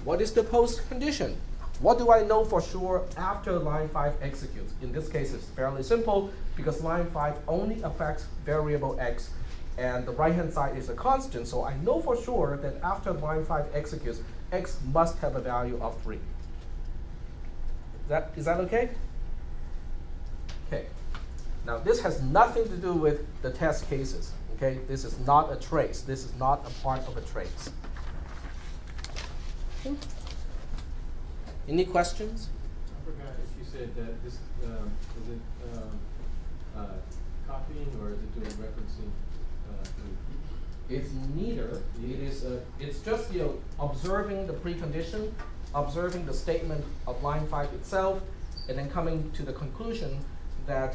Speaker 1: what is the postcondition? What do I know for sure after line 5 executes? In this case, it's fairly simple because line 5 only affects variable x, and the right-hand side is a constant. So I know for sure that after line 5 executes, x must have a value of 3. Is that okay? Okay. Now this has nothing to do with the test cases. Okay, this is not a trace. This is not a part of a trace. Okay. Any questions?
Speaker 2: I forgot if you said that this is it copying or is it doing referencing?
Speaker 1: It's neither. It is. It's just observing the precondition, observing the statement of line 5 itself, and then coming to the conclusion that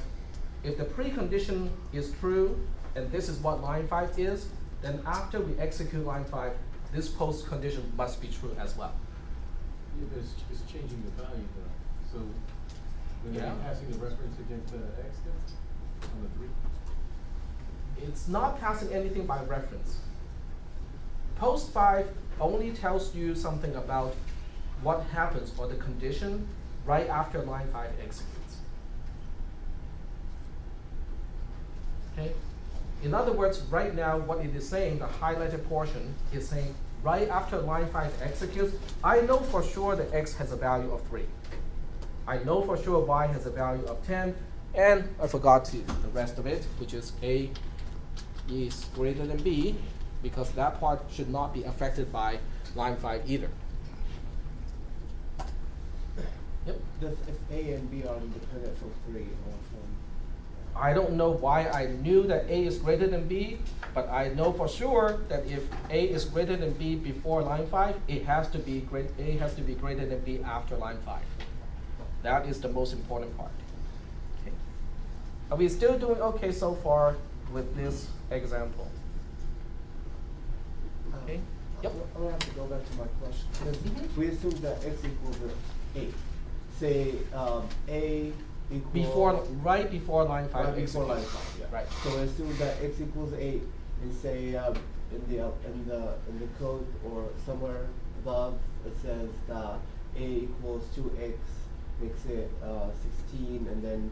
Speaker 1: if the precondition is true, and this is what line 5 is, then after we execute line 5, this postcondition must be true as well.
Speaker 2: Yeah, but it's changing the value though. So when
Speaker 1: Yeah.
Speaker 2: you're passing the reference against x then on the 3.
Speaker 1: It's not passing anything by reference. Post 5 only tells you something about what happens or the condition right after line 5 executes. Okay? In other words, right now what it is saying, the highlighted portion, is saying right after line 5 executes, I know for sure that x has a value of 3. I know for sure y has a value of 10, and I forgot the rest of it, which is a is greater than b, because that part should not be affected by line 5 either. Yep.
Speaker 5: Does if A and B are independent from 3 or from?
Speaker 1: I don't know why I knew that a is greater than b, but I know for sure that if a is greater than b before line 5, it has to be a has to be greater than b after line 5. That is the most important part. Okay. Are we still doing okay so far with this example? Okay. Yep.
Speaker 5: I'm gonna have to go back to my question. Because we assume that x equals 8. Say a equals
Speaker 1: Right before line 5
Speaker 5: right before line
Speaker 1: executes.
Speaker 5: 5. Yeah.
Speaker 1: Right.
Speaker 5: So assume that x equals 8, and say in the code or somewhere above it says that a equals 2x makes it 16, and then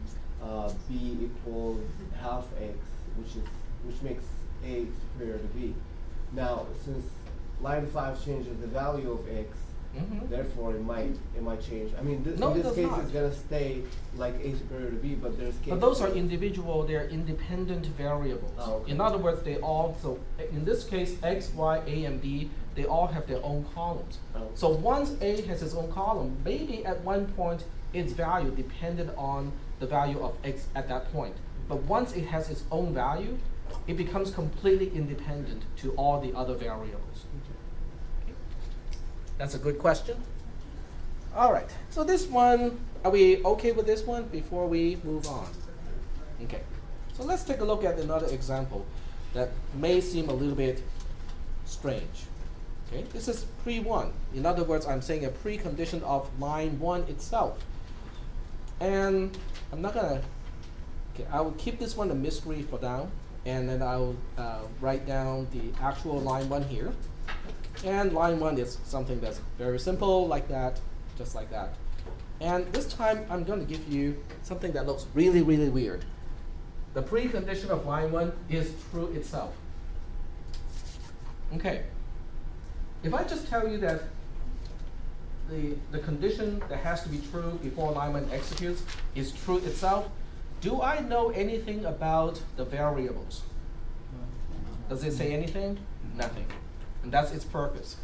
Speaker 5: b equals half x, which makes a superior to b. Now, since line 5 changes the value of x, therefore it might change. I mean,
Speaker 1: No,
Speaker 5: in
Speaker 1: it
Speaker 5: this
Speaker 1: does
Speaker 5: case,
Speaker 1: not.
Speaker 5: it's gonna stay like a superior to b, but there's cases.
Speaker 1: But those are
Speaker 5: where-
Speaker 1: individual, they're independent variables.
Speaker 5: Oh, okay.
Speaker 1: In other words, they all, so in this case, x, y, a, and b, they all have their own columns.
Speaker 5: Oh.
Speaker 1: So once a has its own column, maybe at one point its value depended on the value of x at that point. But once it has its own value, it becomes completely independent to all the other variables. Okay. That's a good question. All right, so this one, are we okay with this one before we move on? Okay, so let's take a look at another example that may seem a little bit strange. Okay, this is pre-1. In other words, I'm saying a precondition of line 1 itself. And I'm not gonna, okay, I will keep this one a mystery for now, and then I'll write down the actual line 1 here. And line 1 is something that's very simple, like that, just like that. And this time, I'm going to give you something that looks really, really weird. The precondition of line 1 is true itself. Okay. If I just tell you that the condition that has to be true before line 1 executes is true itself, do I know anything about the variables? Does it say anything? Nothing. And that's its purpose.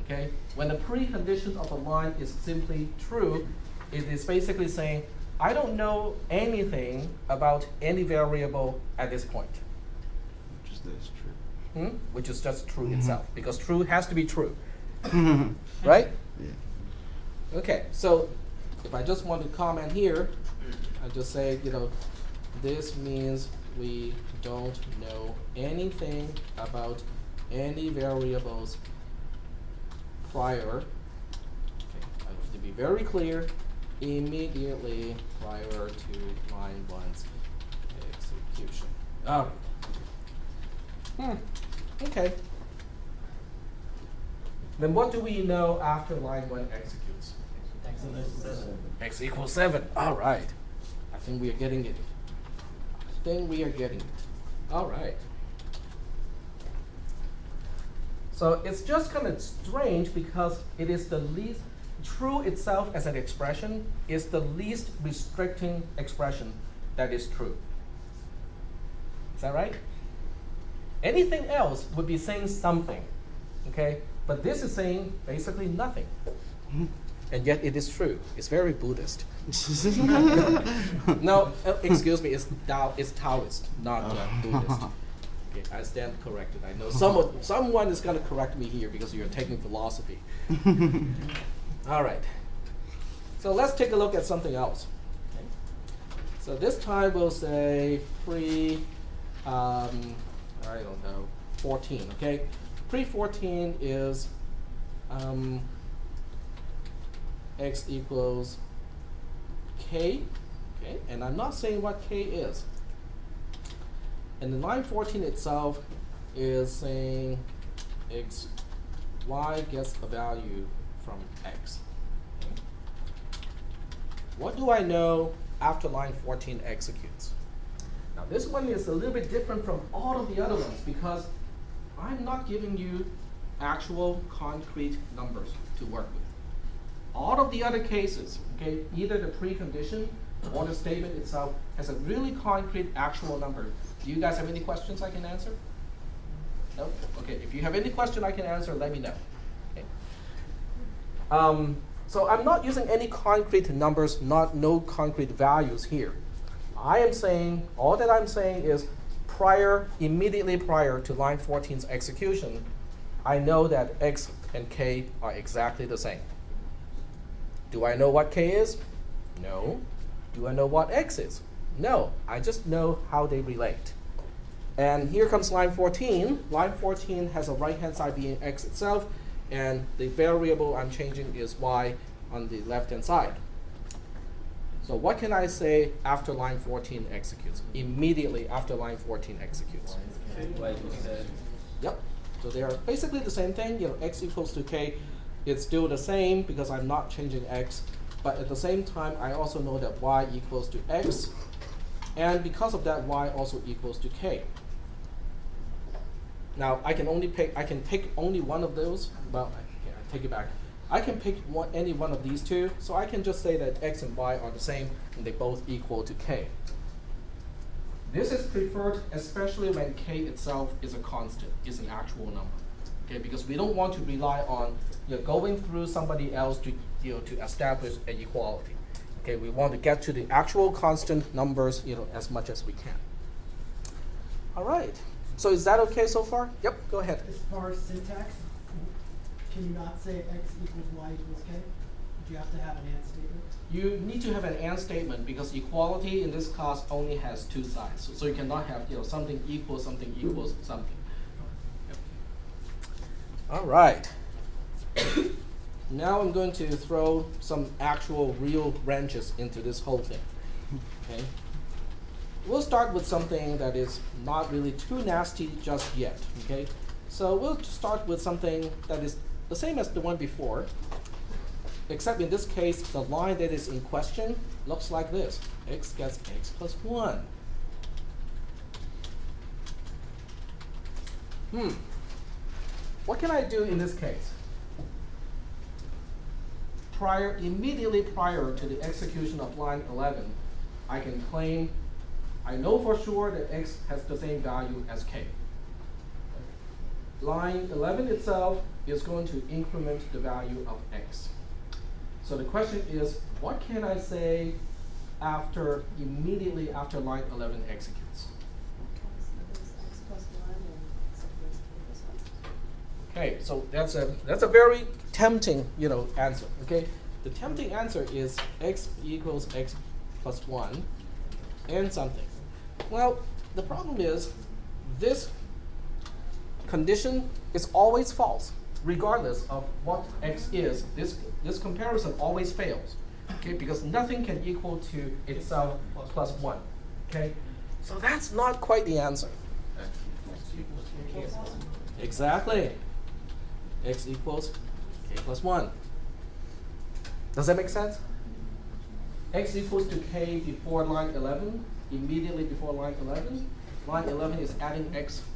Speaker 1: Okay? When the precondition of a line is simply true, it is basically saying, I don't know anything about any variable at this point.
Speaker 4: Which is this true.
Speaker 1: Which is just true itself, because true has to be true. Right?
Speaker 4: Yeah.
Speaker 1: Okay, so if I just want to comment here, I just say, this means we don't know anything about any variables prior. Okay, I have to be very clear, immediately prior to line 1's execution. Okay. Then what do we know after line 1 executes? X equals 7. All right. I think we are getting it. All right. So it's just kind of strange because it is the least, true itself as an expression is the least restricting expression that is true. Is that right? Anything else would be saying something, okay? But this is saying basically nothing. And yet it is true. It's very Buddhist. No, excuse me, it's Taoist, not Buddhist. Okay, I stand corrected. I know someone is going to correct me here because you're taking philosophy. All right. So let's take a look at something else. Okay. So this time we'll say I don't know, 14, okay? Pre-14 is x equals k, okay? And I'm not saying what k is. And the line 14 itself is saying y gets a value from x. Okay? What do I know after line 14 executes? Now this one is a little bit different from all of the other ones because I'm not giving you actual concrete numbers to work with. All of the other cases, okay, either the precondition or the statement itself has a really concrete actual number. Do you guys have any questions I can answer? No? Okay, if you have any question I can answer, let me know. Okay. So I'm not using any concrete numbers, no concrete values here. I am saying, all that I'm saying is immediately prior to line 14's execution, I know that x and k are exactly the same. Do I know what k is? No. Do I know what x is? No. I just know how they relate. And here comes line 14. Line 14 has a right-hand side being x itself, and the variable I'm changing is y on the left-hand side. So what can I say after line 14 executes? Immediately after line 14 executes. Yep. So they are basically the same thing. X equals to k. It's still the same because I'm not changing x. But at the same time, I also know that y equals to x. And because of that, y also equals to k. Now, I can pick only one of those. Well, I take it back. I can pick any one of these two. So I can just say that x and y are the same, and they both equal to k. This is preferred especially when k itself is a constant, is an actual number. Okay, because we don't want to rely on going through somebody else to establish an equality. Okay, we want to get to the actual constant numbers as much as we can. All right. So is that okay so far? Yep. Go ahead.
Speaker 9: As far as syntax, can you not say x equals y equals k? Do you have to have an and statement?
Speaker 1: You need to have an and statement because equality in this class only has two sides. So you cannot have something equals something. Yep. All right. Now I'm going to throw some actual real wrenches into this whole thing. Okay. We'll start with something that is not really too nasty just yet. Okay. So we'll start with something that is the same as the one before, except in this case, the line that is in question looks like this. X gets x plus 1. What can I do in this case? Immediately prior to the execution of line 11, I I know for sure that x has the same value as k. Line 11 itself is going to increment the value of x. So the question is, what can I say immediately after line 11 executes? Okay, so that's a very tempting, answer. Okay, the tempting answer is x equals x plus 1 and something. Well, the problem is this condition is always false, regardless of what x is. This comparison always fails, okay, because nothing can equal to itself plus 1. Okay, so that's not quite the answer. Exactly. X equals k plus 1. Does that make sense? X equals to k before line 11, immediately before line 11. Line 11 is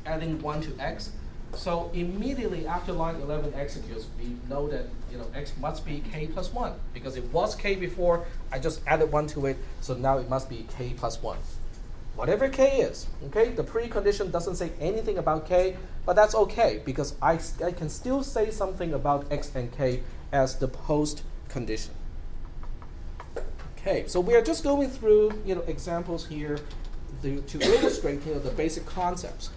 Speaker 1: adding 1 to x. So immediately after line 11 executes, we know that x must be k plus 1 because it was k before. I just added 1 to it, so now it must be k plus 1. Whatever k is, okay? The precondition doesn't say anything about k, but that's okay because I can still say something about x and k as the post condition. Okay, so we are just going through examples here to illustrate the basic concepts.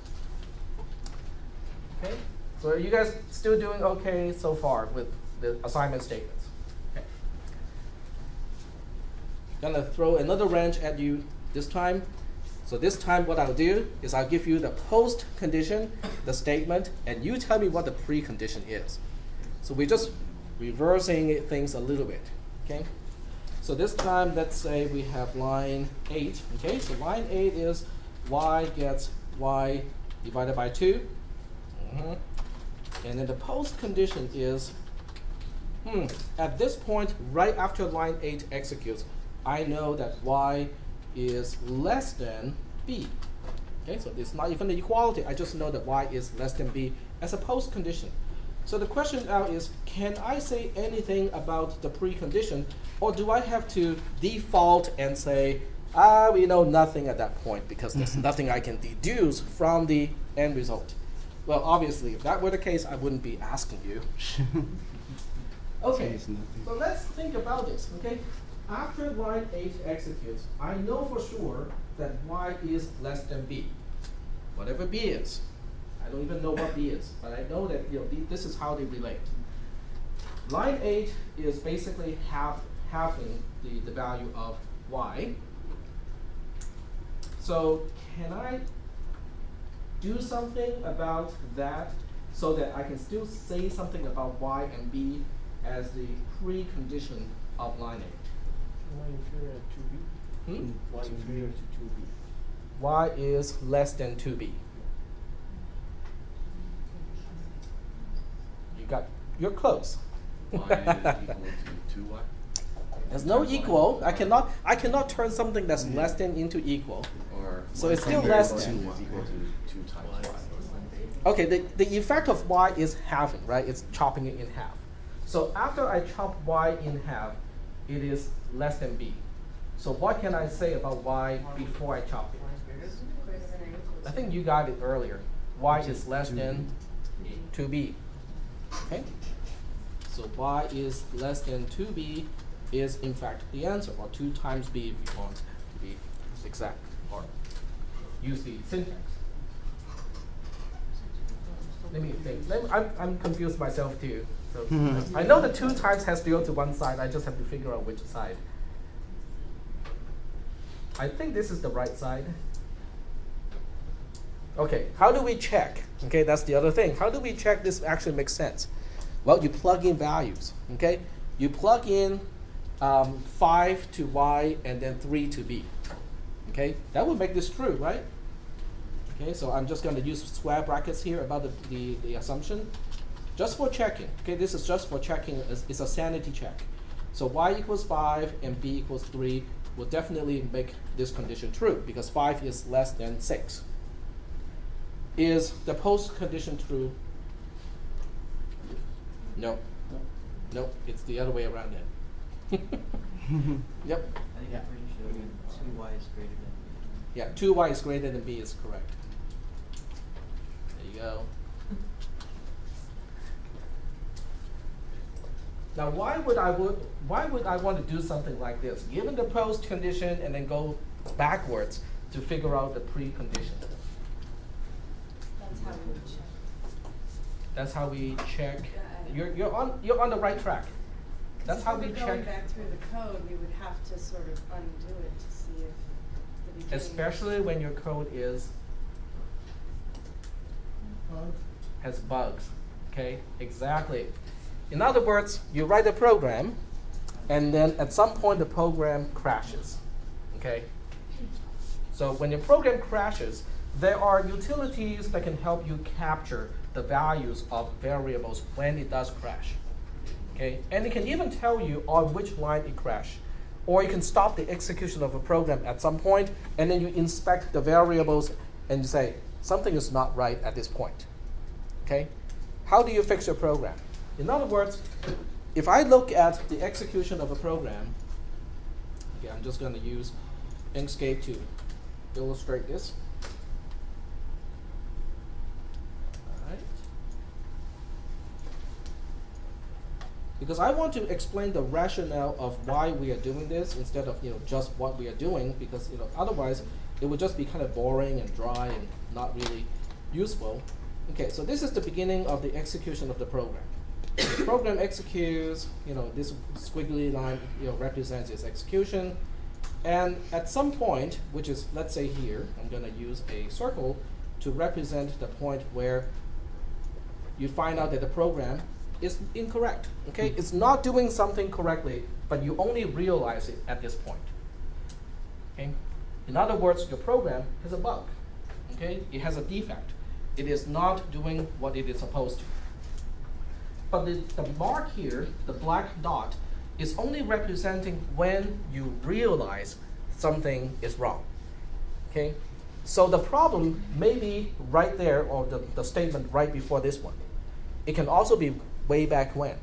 Speaker 1: Okay, so are you guys still doing okay so far with the assignment statements? Okay. Gonna throw another wrench at you this time. So this time what I'll do is I'll give you the post condition, the statement, and you tell me what the precondition is. So we're just reversing things a little bit. Okay. So this time let's say we have line 8. Okay, so line 8 is y gets y divided by 2. And then the post condition is, at this point, right after line 8 executes, I know that y is less than b. Okay, so it's not even the equality. I just know that y is less than b as a post condition. So the question now is, can I say anything about the precondition, or do I have to default and say, we know nothing at that point because there's nothing I can deduce from the end result? Well, obviously, if that were the case, I wouldn't be asking you. Okay, so let's think about this, okay? After line 8 executes, I know for sure that y is less than b, whatever b is. I don't even know what b is, but I know that this is how they relate. Line 8 is basically halving the value of y. So can I do something about that so that I can still say something about y and b as the precondition of line 8?
Speaker 5: Y inferior to 2b. Y inferior to 2b.
Speaker 1: Y is less than 2b. You're close.
Speaker 4: Y is equal to 2y?
Speaker 1: There's no equal. I cannot turn something that's less than into equal.
Speaker 4: Or
Speaker 1: So it's still less than.
Speaker 4: is equal to 2 times y.
Speaker 1: Okay, the effect of y is halving, right? It's chopping it in half. So after I chop y in half, it is less than b. So what can I say about y before I chop it? I think you got it earlier. Y is less than 2b. Okay? So y is less than 2b is in fact the answer, or 2 times b if you want to be exact, or use the syntax. Let me think. I'm confused myself too. So I know the 2 times has to go to one side. I just have to figure out which side. I think this is the right side. Okay, how do we check? Okay, that's the other thing. How do we check this actually makes sense? Well, you plug in values. Okay, you plug in 5 to y and then 3 to b. Okay, that would make this true, right? Okay, so I'm just going to use square brackets here about the assumption. Just for checking. Okay, this is just for checking. It's a sanity check. So y equals 5 and b equals 3 will definitely make this condition true because 5 is less than 6. Is the post condition true? No. No, it's the other way around then. Yep.
Speaker 8: I think I'm pretty sure 2y is greater than
Speaker 1: Yeah, 2y is greater than b is correct. There you go. Now, why would I want to do something like this? Given the post condition and then go backwards to figure out the precondition.
Speaker 10: That's how we would check.
Speaker 1: That's how we check.
Speaker 10: Yeah,
Speaker 1: You're on the right track. That's how we
Speaker 10: If we were going
Speaker 1: check.
Speaker 10: back through the code, we would have to sort of undo it to see if the beginning.
Speaker 1: Especially when your code has bugs. Okay, exactly. In other words, you write a program, and then at some point the program crashes. Okay. So when your program crashes, there are utilities that can help you capture the values of variables when it does crash. Okay, and it can even tell you on which line it crashed. Or you can stop the execution of a program at some point, and then you inspect the variables and you say, something is not right at this point. Okay? How do you fix your program? In other words, if I look at the execution of a program, okay, I'm just going to use Inkscape to illustrate this. All right. Because I want to explain the rationale of why we are doing this instead of just what we are doing, because otherwise it would just be kind of boring and dry and not really useful. Okay, so this is the beginning of the execution of the program. The program executes, this squiggly line represents its execution. And at some point, which is, let's say here, I'm going to use a circle to represent the point where you find out that the program is incorrect. Okay, it's not doing something correctly, but you only realize it at this point. Okay, in other words, your program has a bug. Okay, it has a defect. It is not doing what it is supposed to. But the mark here, the black dot, is only representing when you realize something is wrong. Okay, so the problem may be right there, or the statement right before this one. It can also be way back when.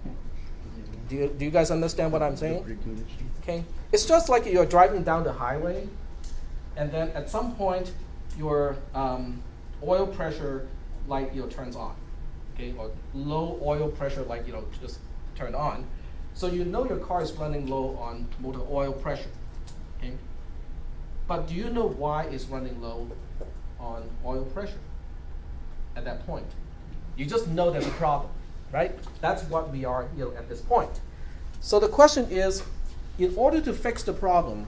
Speaker 1: Do you guys understand what I'm saying? Okay, it's just like you're driving down the highway, and then at some point your oil pressure light turns on, okay, or low oil pressure light just turned on, so you know your car is running low on motor oil pressure. Okay, but do you know why it's running low on oil pressure at that point? You just know there's a problem, right? That's what we are at this point. So the question is, in order to fix the problem,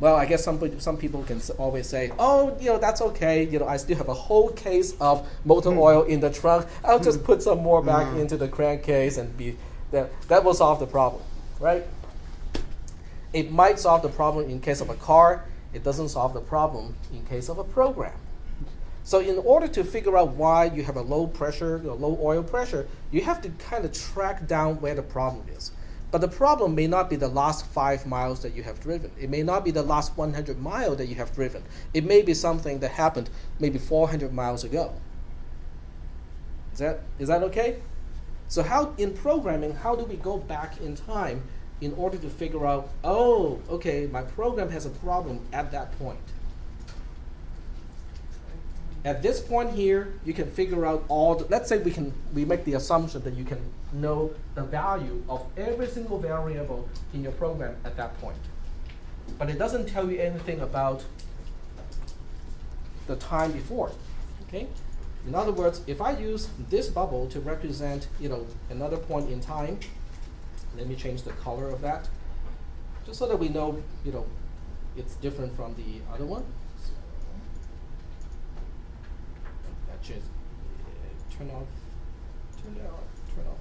Speaker 1: well, I guess some people can always say, oh, that's okay. I still have a whole case of motor oil in the trunk. I'll just put some more back into the crankcase and that will solve the problem, right? It might solve the problem in case of a car. It doesn't solve the problem in case of a program. So in order to figure out why you have a low pressure, low oil pressure, you have to kind of track down where the problem is. But the problem may not be the last 5 miles that you have driven. It may not be the last 100 miles that you have driven. It may be something that happened maybe 400 miles ago. Is that okay? So in programming, how do we go back in time in order to figure out, oh, okay, my program has a problem at that point. At this point here, you can figure out let's say we make the assumption that you can know the value of every single variable in your program at that point. But it doesn't tell you anything about the time before. Okay? In other words, if I use this bubble to represent another point in time, let me change the color of that, just so that we know it's different from the other one. Just turn off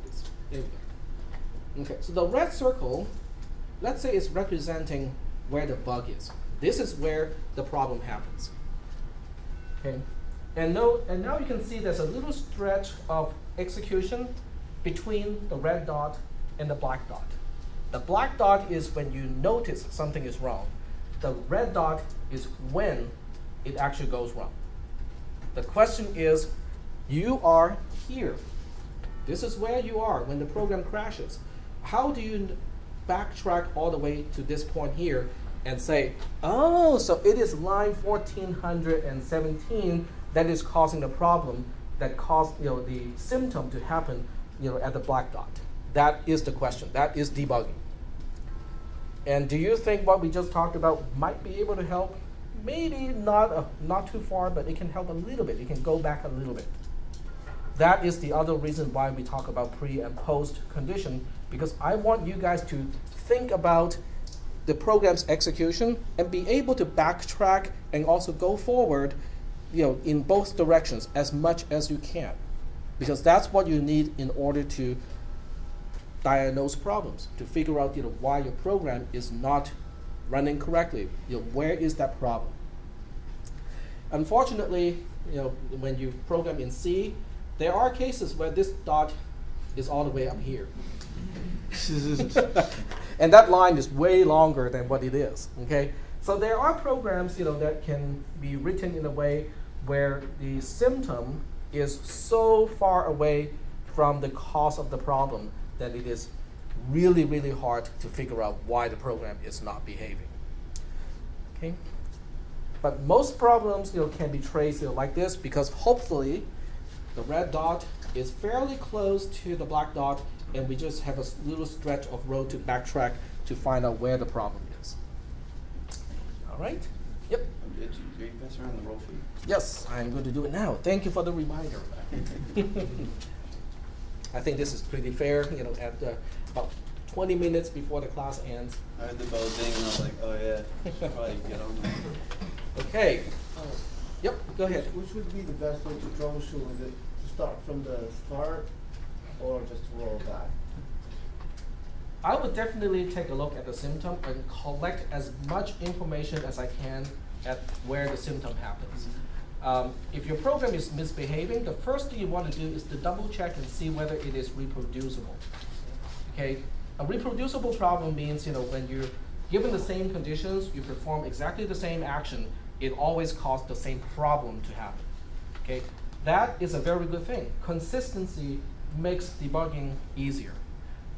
Speaker 1: this. There we go. Okay, so the red circle, let's say it's representing where the bug is. This is where the problem happens. Okay, and now you can see there's a little stretch of execution between the red dot and the black dot. The black dot is when you notice something is wrong. The red dot is when it actually goes wrong. The question is, you are here. This is where you are when the program crashes. How do you backtrack all the way to this point here and say, oh, so it is line 1417 that is causing the problem that caused the symptom to happen at the black dot. That is the question. That is debugging. And do you think what we just talked about might be able to help? Maybe not too far, but it can help a little bit. It can go back a little bit. That is the other reason why we talk about pre and post condition, because I want you guys to think about the program's execution and be able to backtrack and also go forward in both directions as much as you can, because that's what you need in order to diagnose problems, to figure out why your program is not running correctly. Where is that problem? Unfortunately, when you program in C, there are cases where this dot is all the way up here. And that line is way longer than what it is. Okay? So there are programs that can be written in a way where the symptom is so far away from the cause of the problem that it is really, really hard to figure out why the program is not behaving. Okay? But most problems can be traced like this, because hopefully the red dot is fairly close to the black dot, and we just have a little stretch of road to backtrack to find out where the problem is. All right? Yep.
Speaker 3: Did you pass around the roll sheet?
Speaker 1: Yes, I'm going to do it now. Thank you for the reminder. I think this is pretty fair. At about 20 minutes before the class ends.
Speaker 3: I heard the bell ding and I was like, oh yeah, should probably get on that.
Speaker 1: Okay. Yep, go ahead.
Speaker 5: Which would be the best way to troubleshoot? Is it to start from the start or just to roll back?
Speaker 1: I would definitely take a look at the symptom and collect as much information as I can at where the symptom happens. If your program is misbehaving, the first thing you want to do is to double check and see whether it is reproducible. Okay, a reproducible problem means when you're given the same conditions, you perform exactly the same action, it always causes the same problem to happen. Okay, that is a very good thing. Consistency makes debugging easier.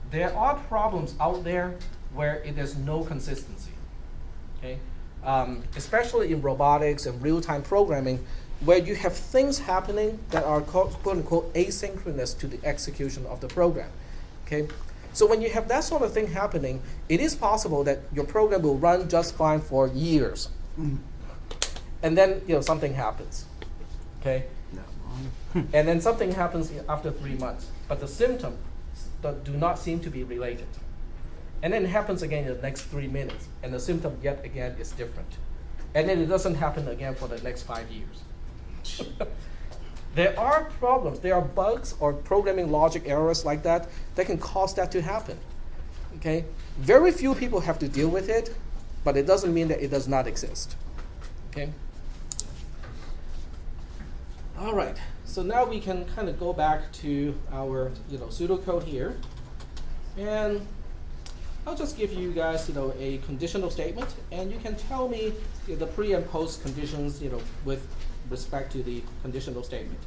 Speaker 1: There are problems out there where it is no consistency. Okay. Especially in robotics and real-time programming, where you have things happening that are quote-unquote asynchronous to the execution of the program. Okay? So when you have that sort of thing happening, it is possible that your program will run just fine for years. And then something happens. Okay? And then something happens after 3 months, but the symptoms do not seem to be related. And then it happens again in the next 3 minutes, and the symptom yet again is different. And then it doesn't happen again for the next 5 years. There are problems, there are bugs or programming logic errors like that can cause that to happen. Okay? Very few people have to deal with it, but it doesn't mean that it does not exist. Okay? All right, so now we can kind of go back to our pseudocode here. And I'll just give you guys, a conditional statement, and you can tell me the pre and post conditions, with respect to the conditional statement.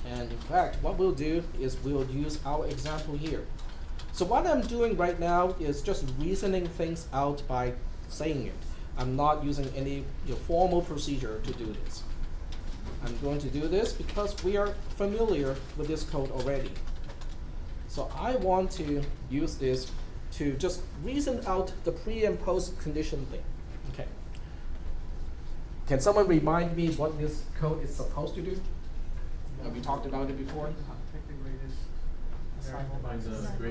Speaker 1: And in fact, what we'll do is we'll use our example here. So what I'm doing right now is just reasoning things out by saying it. I'm not using any formal procedure to do this. I'm going to do this because we are familiar with this code already. So I want to use this to just reason out the pre and post condition thing. Okay. Can someone remind me what this code is supposed to do? Have we talked about it before?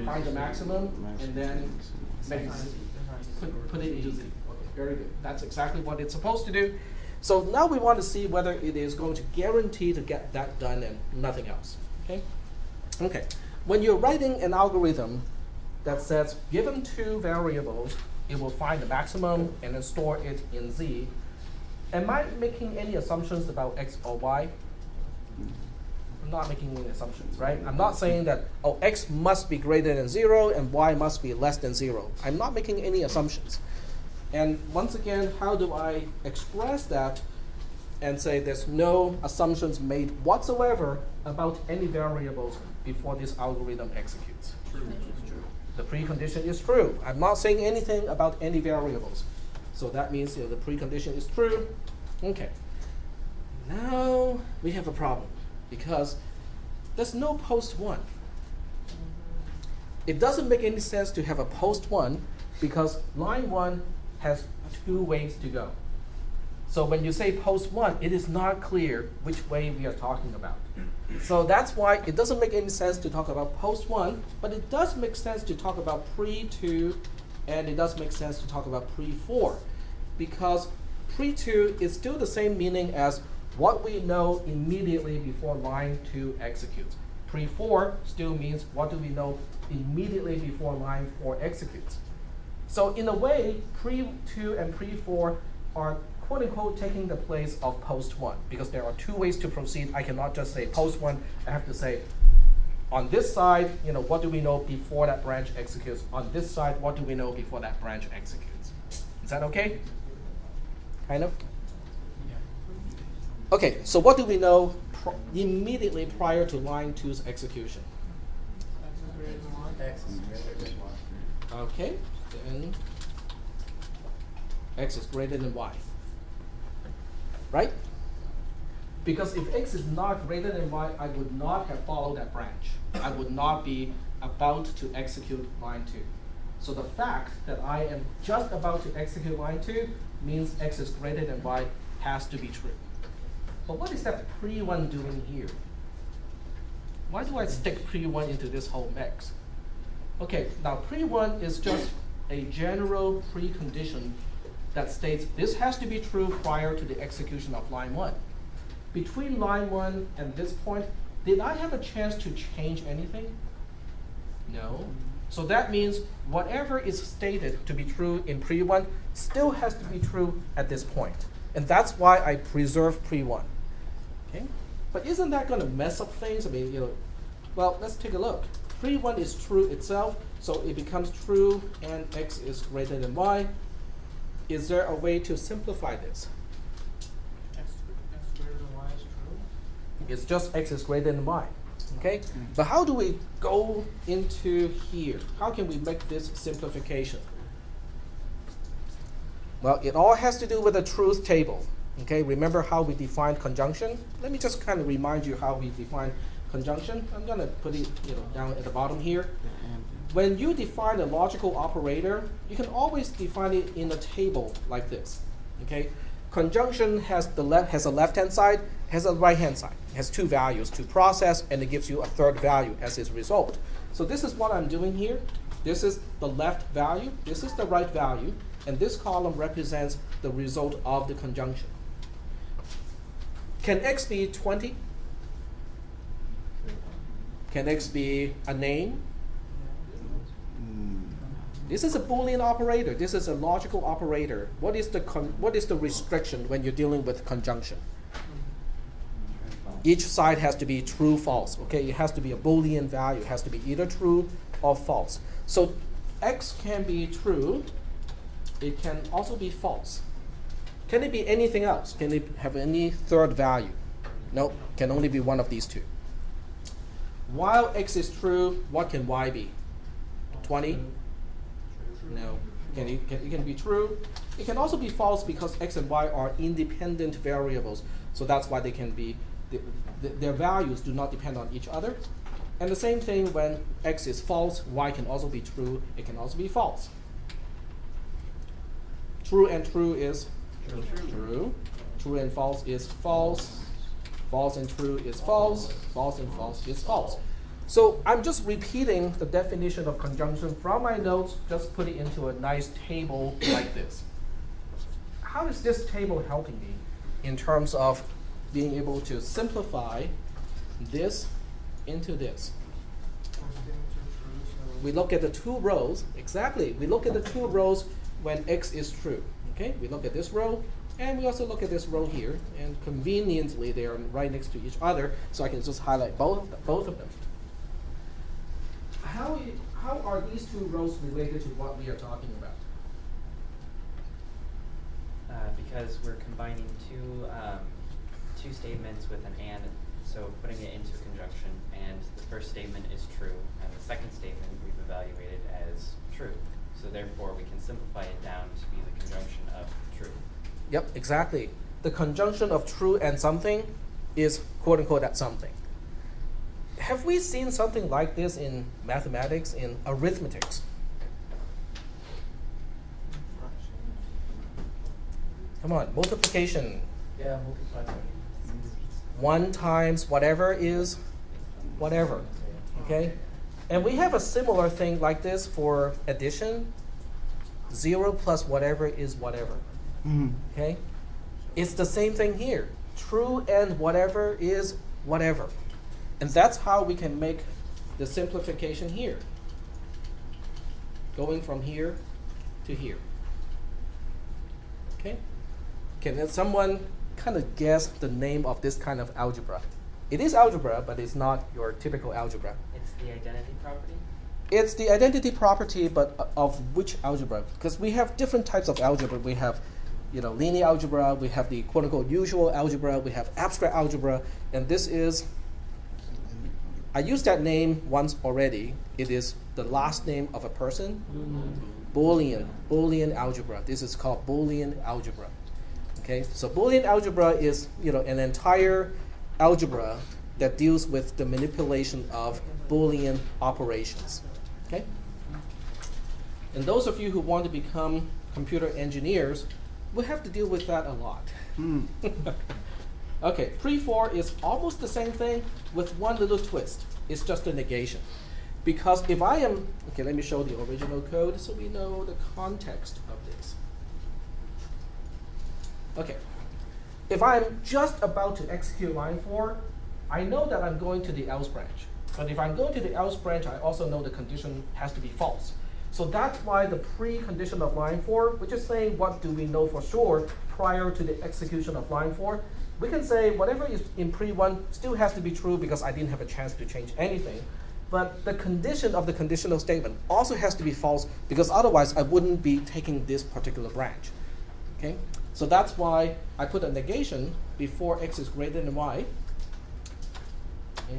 Speaker 1: Find the maximum and then put it into Z. Okay, very good. That's exactly what it's supposed to do. So now we want to see whether it is going to guarantee to get that done and nothing else. Okay? Okay. When you're writing an algorithm that says, given 2 variables, it will find the maximum and then store it in Z, am I making any assumptions about X or Y? I'm not making any assumptions, right? I'm not saying that, oh, X must be greater than 0 and Y must be less than 0. I'm not making any assumptions. And once again, how do I express that and say there's no assumptions made whatsoever about any variables before this algorithm executes? True. The precondition is true. I'm not saying anything about any variables. So that means the precondition is true. Okay. Now we have a problem because there's no post 1. It doesn't make any sense to have a post 1 because line 1 has 2 ways to go. So when you say post 1, it is not clear which way we are talking about. So that's why it doesn't make any sense to talk about post 1, but it does make sense to talk about pre-2, and it does make sense to talk about pre-4, because pre-2 is still the same meaning as what we know immediately before line 2 executes. Pre-4 still means what do we know immediately before line 4 executes. So in a way, pre-2 and pre-4 are quote-unquote taking the place of post 1, because there are 2 ways to proceed. I cannot just say post 1. I have to say, on this side, what do we know before that branch executes? On this side, what do we know before that branch executes? Is that okay? Kind of? Okay, so what do we know immediately prior to line 2's execution?
Speaker 7: X is greater than Y.
Speaker 1: Okay, then x is greater than y. Right? Because if x is not greater than y, I would not have followed that branch. I would not be about to execute line 2. So the fact that I am just about to execute line 2 means x is greater than y has to be true. But what is that pre-1 doing here? Why do I stick pre-1 into this whole mix? Okay, now pre-1 is just a general precondition that states this has to be true prior to the execution of line 1. Between line 1 and this point, did I have a chance to change anything? No. So that means whatever is stated to be true in pre-1 still has to be true at this point. And that's why I preserve pre-1. Okay? But isn't that going to mess up things? I mean, well, let's take a look. Pre-1 is true itself, so it becomes true and x is greater than y. Is there a way to simplify this?
Speaker 9: X greater than Y is true.
Speaker 1: It's just x is greater than y. Okay? But how do we go into here? How can we make this simplification? Well, it all has to do with the truth table. Okay? Remember how we defined conjunction? Let me just kind of remind you how we define conjunction. I'm going to put it down at the bottom here. When you define a logical operator, you can always define it in a table like this. Okay? Conjunction has a left-hand side, has a right-hand side. It has 2 values to process, and it gives you a 3rd value as its result. So this is what I'm doing here. This is the left value. This is the right value. And this column represents the result of the conjunction. Can x be 20? Can x be a name? This is a Boolean operator. This is a logical operator. What is the restriction when you're dealing with conjunction? Each side has to be true, false. Okay, it has to be a Boolean value. It has to be either true or false. So x can be true. It can also be false. Can it be anything else? Can it have any 3rd value? No, can only be one of these 2. While x is true, what can y be? 20? No. It can be true. It can also be false because x and y are independent variables. So that's why they can be, their values do not depend on each other. And the same thing when x is false, y can also be true. It can also be false. True and true is true. True and false is false. False and true is false. False and false is false. So I'm just repeating the definition of conjunction from my notes, just put it into a nice table like this. How is this table helping me in terms of being able to simplify this into this? We look at the 2 rows. Exactly. We look at the 2 rows when x is true. Okay? We look at this row, and we also look at this row here. And conveniently, they are right next to each other, so I can just highlight both of them. How are these 2 rows related to what we are talking about?
Speaker 7: Because we're combining two statements with an and, so putting it into conjunction, and the first statement is true, and the second statement we've evaluated as true.
Speaker 11: So therefore, we can simplify it down to be the conjunction of true.
Speaker 1: Yep, exactly. The conjunction of true and something is quote unquote that something. Have we seen something like this in mathematics, in arithmetics? Come on, multiplication.
Speaker 5: Yeah, multiply.
Speaker 1: 1 times whatever is whatever. Okay? And we have a similar thing like this for addition. 0 plus whatever is whatever. Okay? It's the same thing here. True and whatever is whatever. And that's how we can make the simplification here. Going from here to here. Okay? Can someone kind of guess the name of this kind of algebra? It is algebra, but it's not your typical algebra.
Speaker 8: It's the identity property?
Speaker 1: It's the identity property, but of which algebra? Because we have different types of algebra. We have, linear algebra. We have the quote-unquote usual algebra. We have abstract algebra. And this is, I used that name once already. It is the last name of a person. Boolean algebra. This is called Boolean algebra. Okay, so Boolean algebra is an entire algebra that deals with the manipulation of Boolean operations. Okay, and those of you who want to become computer engineers will have to deal with that a lot. Okay, pre-for is almost the same thing with one little twist. It's just a negation. Because if I am, okay, let me show the original code so we know the context of this. Okay, if I'm just about to execute line 4, I know that I'm going to the else branch. But if I'm going to the else branch, I also know the condition has to be false. So that's why the precondition of line 4, which is saying what do we know for sure prior to the execution of line 4, we can say whatever is in pre1 still has to be true because I didn't have a chance to change anything. But the condition of the conditional statement also has to be false because otherwise I wouldn't be taking this particular branch. Okay? So that's why I put a negation before x is greater than y.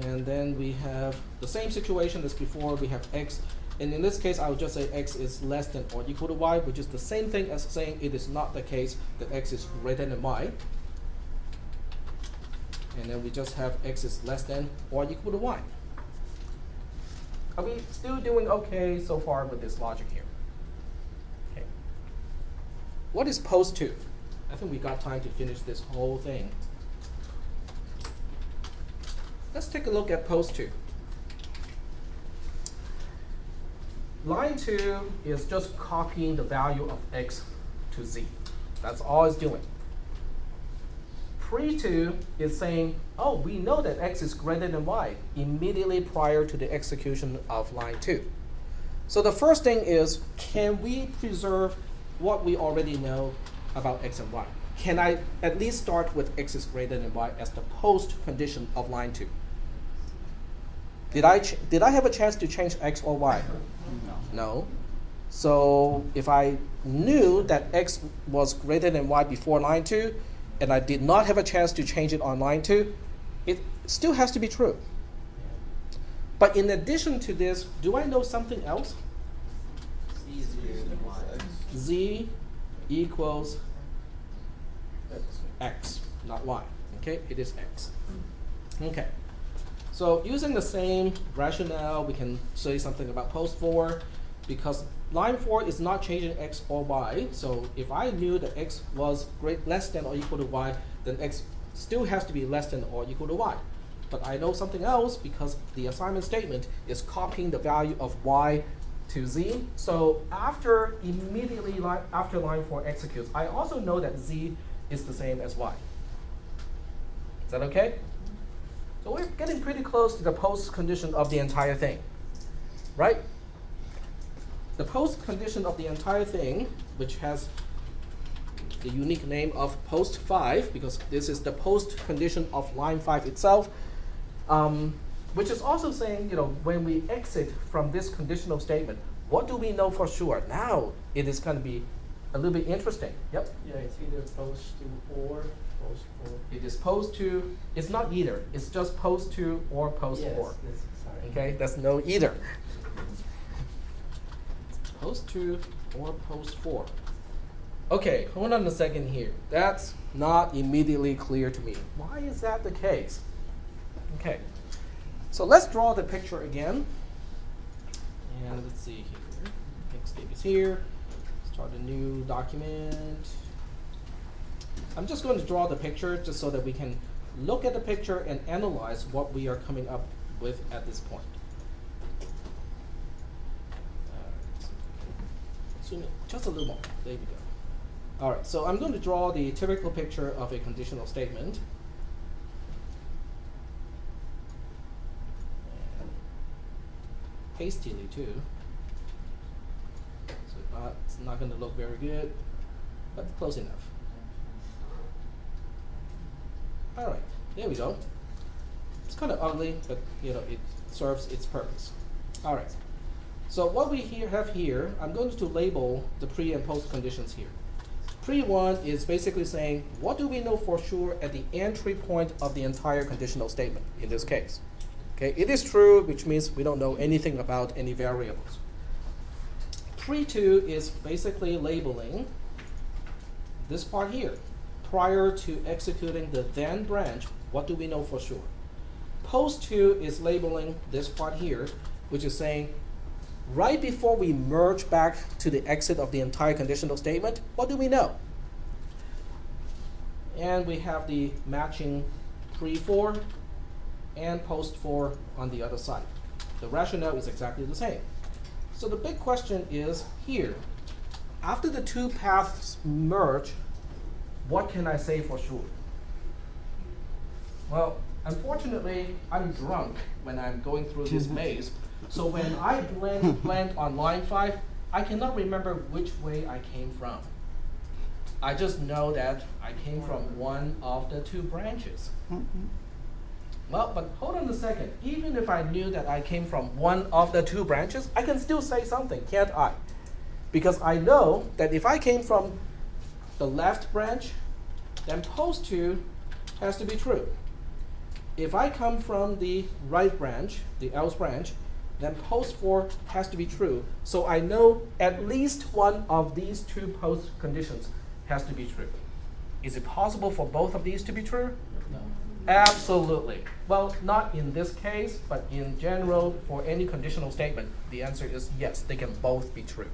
Speaker 1: And then we have the same situation as before. We have x. And in this case, I would just say x is less than or equal to y, which is the same thing as saying it is not the case that x is greater than y. And then we just have x is less than or equal to y. Are we still doing okay so far with this logic here? Okay. What is post 2? I think we got time to finish this whole thing. Let's take a look at post 2. Line 2 is just copying the value of x to z. That's all it's doing. Pre2 is saying, oh, we know that x is greater than y immediately prior to the execution of line 2. So the first thing is, can we preserve what we already know about x and y? Can I at least start with x is greater than y as the post condition of line 2? Did I have a chance to change x or y? No. So if I knew that x was greater than y before line 2, and I did not have a chance to change it on line 2, it still has to be true. But in addition to this, do I know something else?
Speaker 8: Z is greater than y.
Speaker 1: Z equals x, not y. Okay, it is x. Okay. So using the same rationale, we can say something about post 4, because line 4 is not changing x or y. So if I knew that x was less than or equal to y, then x still has to be less than or equal to y. But I know something else because the assignment statement is copying the value of y to z. So immediately after line 4 executes, I also know that z is the same as y. Is that okay? So we're getting pretty close to the post condition of the entire thing, right? The post condition of the entire thing, which has the unique name of post 5, because this is the post condition of line 5 itself, which is also saying, when we exit from this conditional statement, what do we know for sure? Now it is going to be a little bit interesting. Yep?
Speaker 5: Yeah, it's either post 2 or post 4.
Speaker 1: It is post 2. It's not either. It's just post 2 or post 4.
Speaker 5: Yes, sorry.
Speaker 1: Okay, that's no either. post 2 or post 4. Okay, hold on a second here. That's not immediately clear to me. Why is that the case? Okay, so let's draw the picture again. And let's see here. Inkscape is here. Start a new document. I'm just going to draw the picture just so that we can look at the picture and analyze what we are coming up with at this point. Zoom in just a little more. There we go. All right, so I'm going to draw the typical picture of a conditional statement. And hastily too. So it's not going to look very good, but close enough. All right, there we go. It's kind of ugly, but it serves its purpose. All right. So what we have here, I'm going to label the pre and post conditions here. Pre1 is basically saying, what do we know for sure at the entry point of the entire conditional statement in this case? Okay, it is true, which means we don't know anything about any variables. Pre2 is basically labeling this part here. Prior to executing the then branch, what do we know for sure? Post 2 is labeling this part here, which is saying, right before we merge back to the exit of the entire conditional statement, what do we know? And we have the matching pre-4 and post-4 on the other side. The rationale is exactly the same. So the big question is here, after the two paths merge, what can I say for sure? Well, unfortunately, I'm drunk when I'm going through this maze. So when I land on line 5, I cannot remember which way I came from. I just know that I came from one of the two branches. Well, but hold on a second. Even if I knew that I came from one of the two branches, I can still say something, can't I? Because I know that if I came from the left branch, then post 2 has to be true. If I come from the right branch, the else branch, then post 4 has to be true. So I know at least one of these two post conditions has to be true. Is it possible for both of these to be true? No. Absolutely. Well, not in this case, but in general, for any conditional statement, the answer is yes, they can both be true.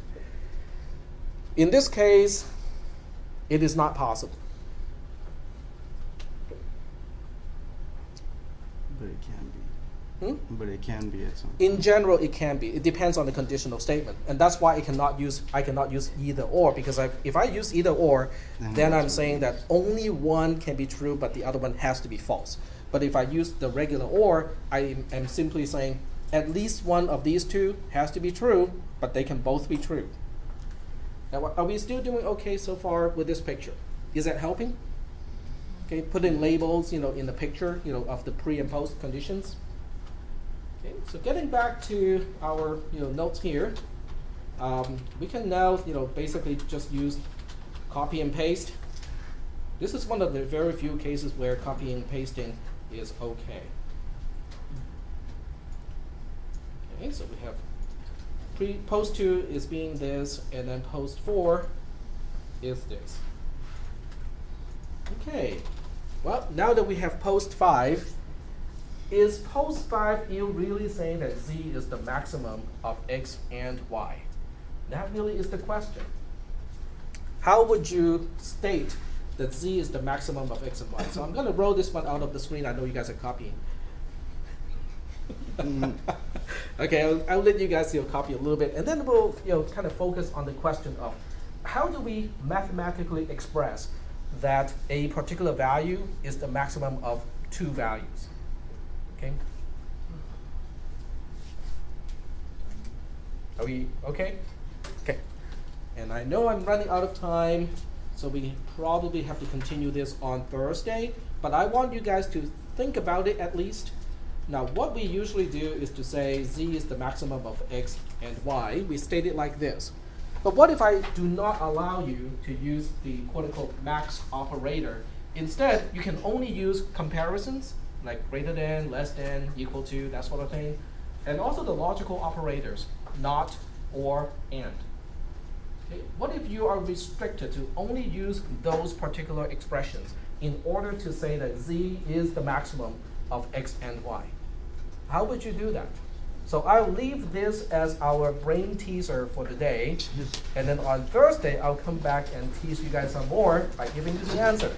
Speaker 1: In this case, it is not possible.
Speaker 3: But it can be. But it can be at some point.
Speaker 1: In general, it can be. It depends on the conditional statement, and that's why I cannot use either or, because if I use either or, then I'm saying that only one can be true, but the other one has to be false. But if I use the regular or, I am simply saying at least one of these two has to be true, but they can both be true. Now, are we still doing okay so far with this picture? Is that helping? Okay, put in labels, in the picture, of the pre and post conditions. Okay, so getting back to our, notes here, we can now, basically just use copy and paste. This is one of the very few cases where copying and pasting is okay. Okay, so we have post 2 is being this, and then post 4 is this. Okay, well, now that we have post 5, is post 5 you really saying that z is the maximum of x and y? That really is the question. How would you state that z is the maximum of x and y? So I'm going to roll this one out of the screen. I know you guys are copying. Okay, I'll let you guys copy a little bit, and then we'll kind of focus on the question of how do we mathematically express that a particular value is the maximum of two values. Okay. Are we okay? Okay. And I know I'm running out of time, so we probably have to continue this on Thursday, but I want you guys to think about it at least. Now, what we usually do is to say z is the maximum of x and y. We state it like this. But what if I do not allow you to use the quote-unquote max operator? Instead, you can only use comparisons, like greater than, less than, equal to, that sort of thing. And also the logical operators, not, or, and. Okay, what if you are restricted to only use those particular expressions in order to say that z is the maximum of x and y? How would you do that? So I'll leave this as our brain teaser for today, and then on Thursday I'll come back and tease you guys some more by giving you the answer.